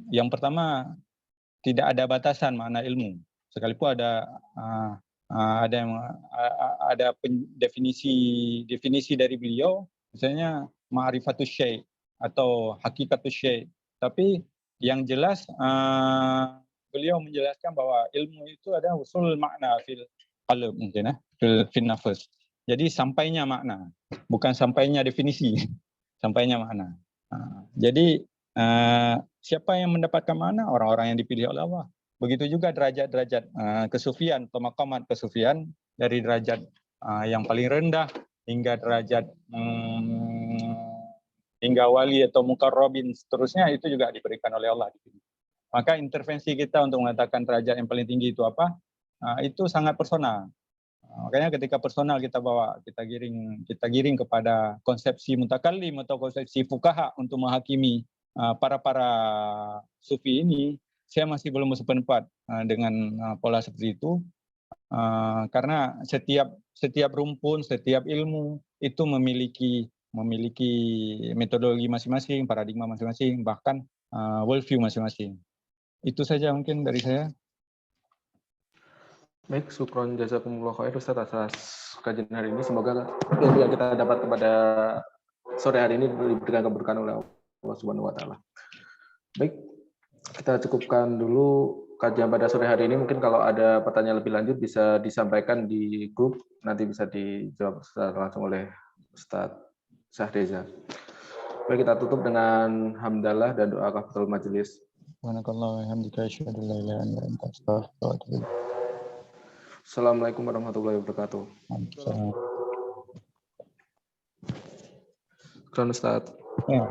yang pertama tidak ada batasan makna ilmu. Sekalipun ada definisi dari beliau, misalnya ma'rifatus syai' atau hakikatus syai'. Tapi yang jelas beliau menjelaskan bahwa ilmu itu ada usul makna fil qalb mungkin fil nafs. Jadi sampainya makna, bukan sampainya definisi, sampainya makna. Jadi siapa yang mendapatkan makna? Orang-orang yang dipilih oleh Allah. Begitu juga derajat-derajat kesufian atau maqamat kesufian, dari derajat yang paling rendah hingga derajat hingga wali atau mukarrabin seterusnya, itu juga diberikan oleh Allah. Maka intervensi kita untuk mengatakan derajat yang paling tinggi itu apa? Itu sangat personal. Makanya ketika personal kita bawa, kita giring kepada konsepsi mutakallim atau konsepsi fuqaha untuk menghakimi para sufi ini, saya masih belum sependapat dengan pola seperti itu. Karena setiap rumpun, setiap ilmu itu memiliki metodologi masing-masing, paradigma masing-masing, bahkan worldview masing-masing. Itu saja mungkin dari saya. Baik, syukron jazakumullah khair Ustaz atas kajian hari ini. Semoga ilmu yang kita dapat pada sore hari ini diberikan keberkahan oleh Allah Subhanahu wa taala. Baik, kita cukupkan dulu kajian pada sore hari ini. Mungkin kalau ada pertanyaan lebih lanjut bisa disampaikan di grup, nanti bisa dijawab secara langsung oleh Ustaz Syahreza. Baik, kita tutup dengan hamdalah dan doa kafaratul majelis. Assalamualaikum warahmatullahi wabarakatuh. Syukran Ustaz. Ya,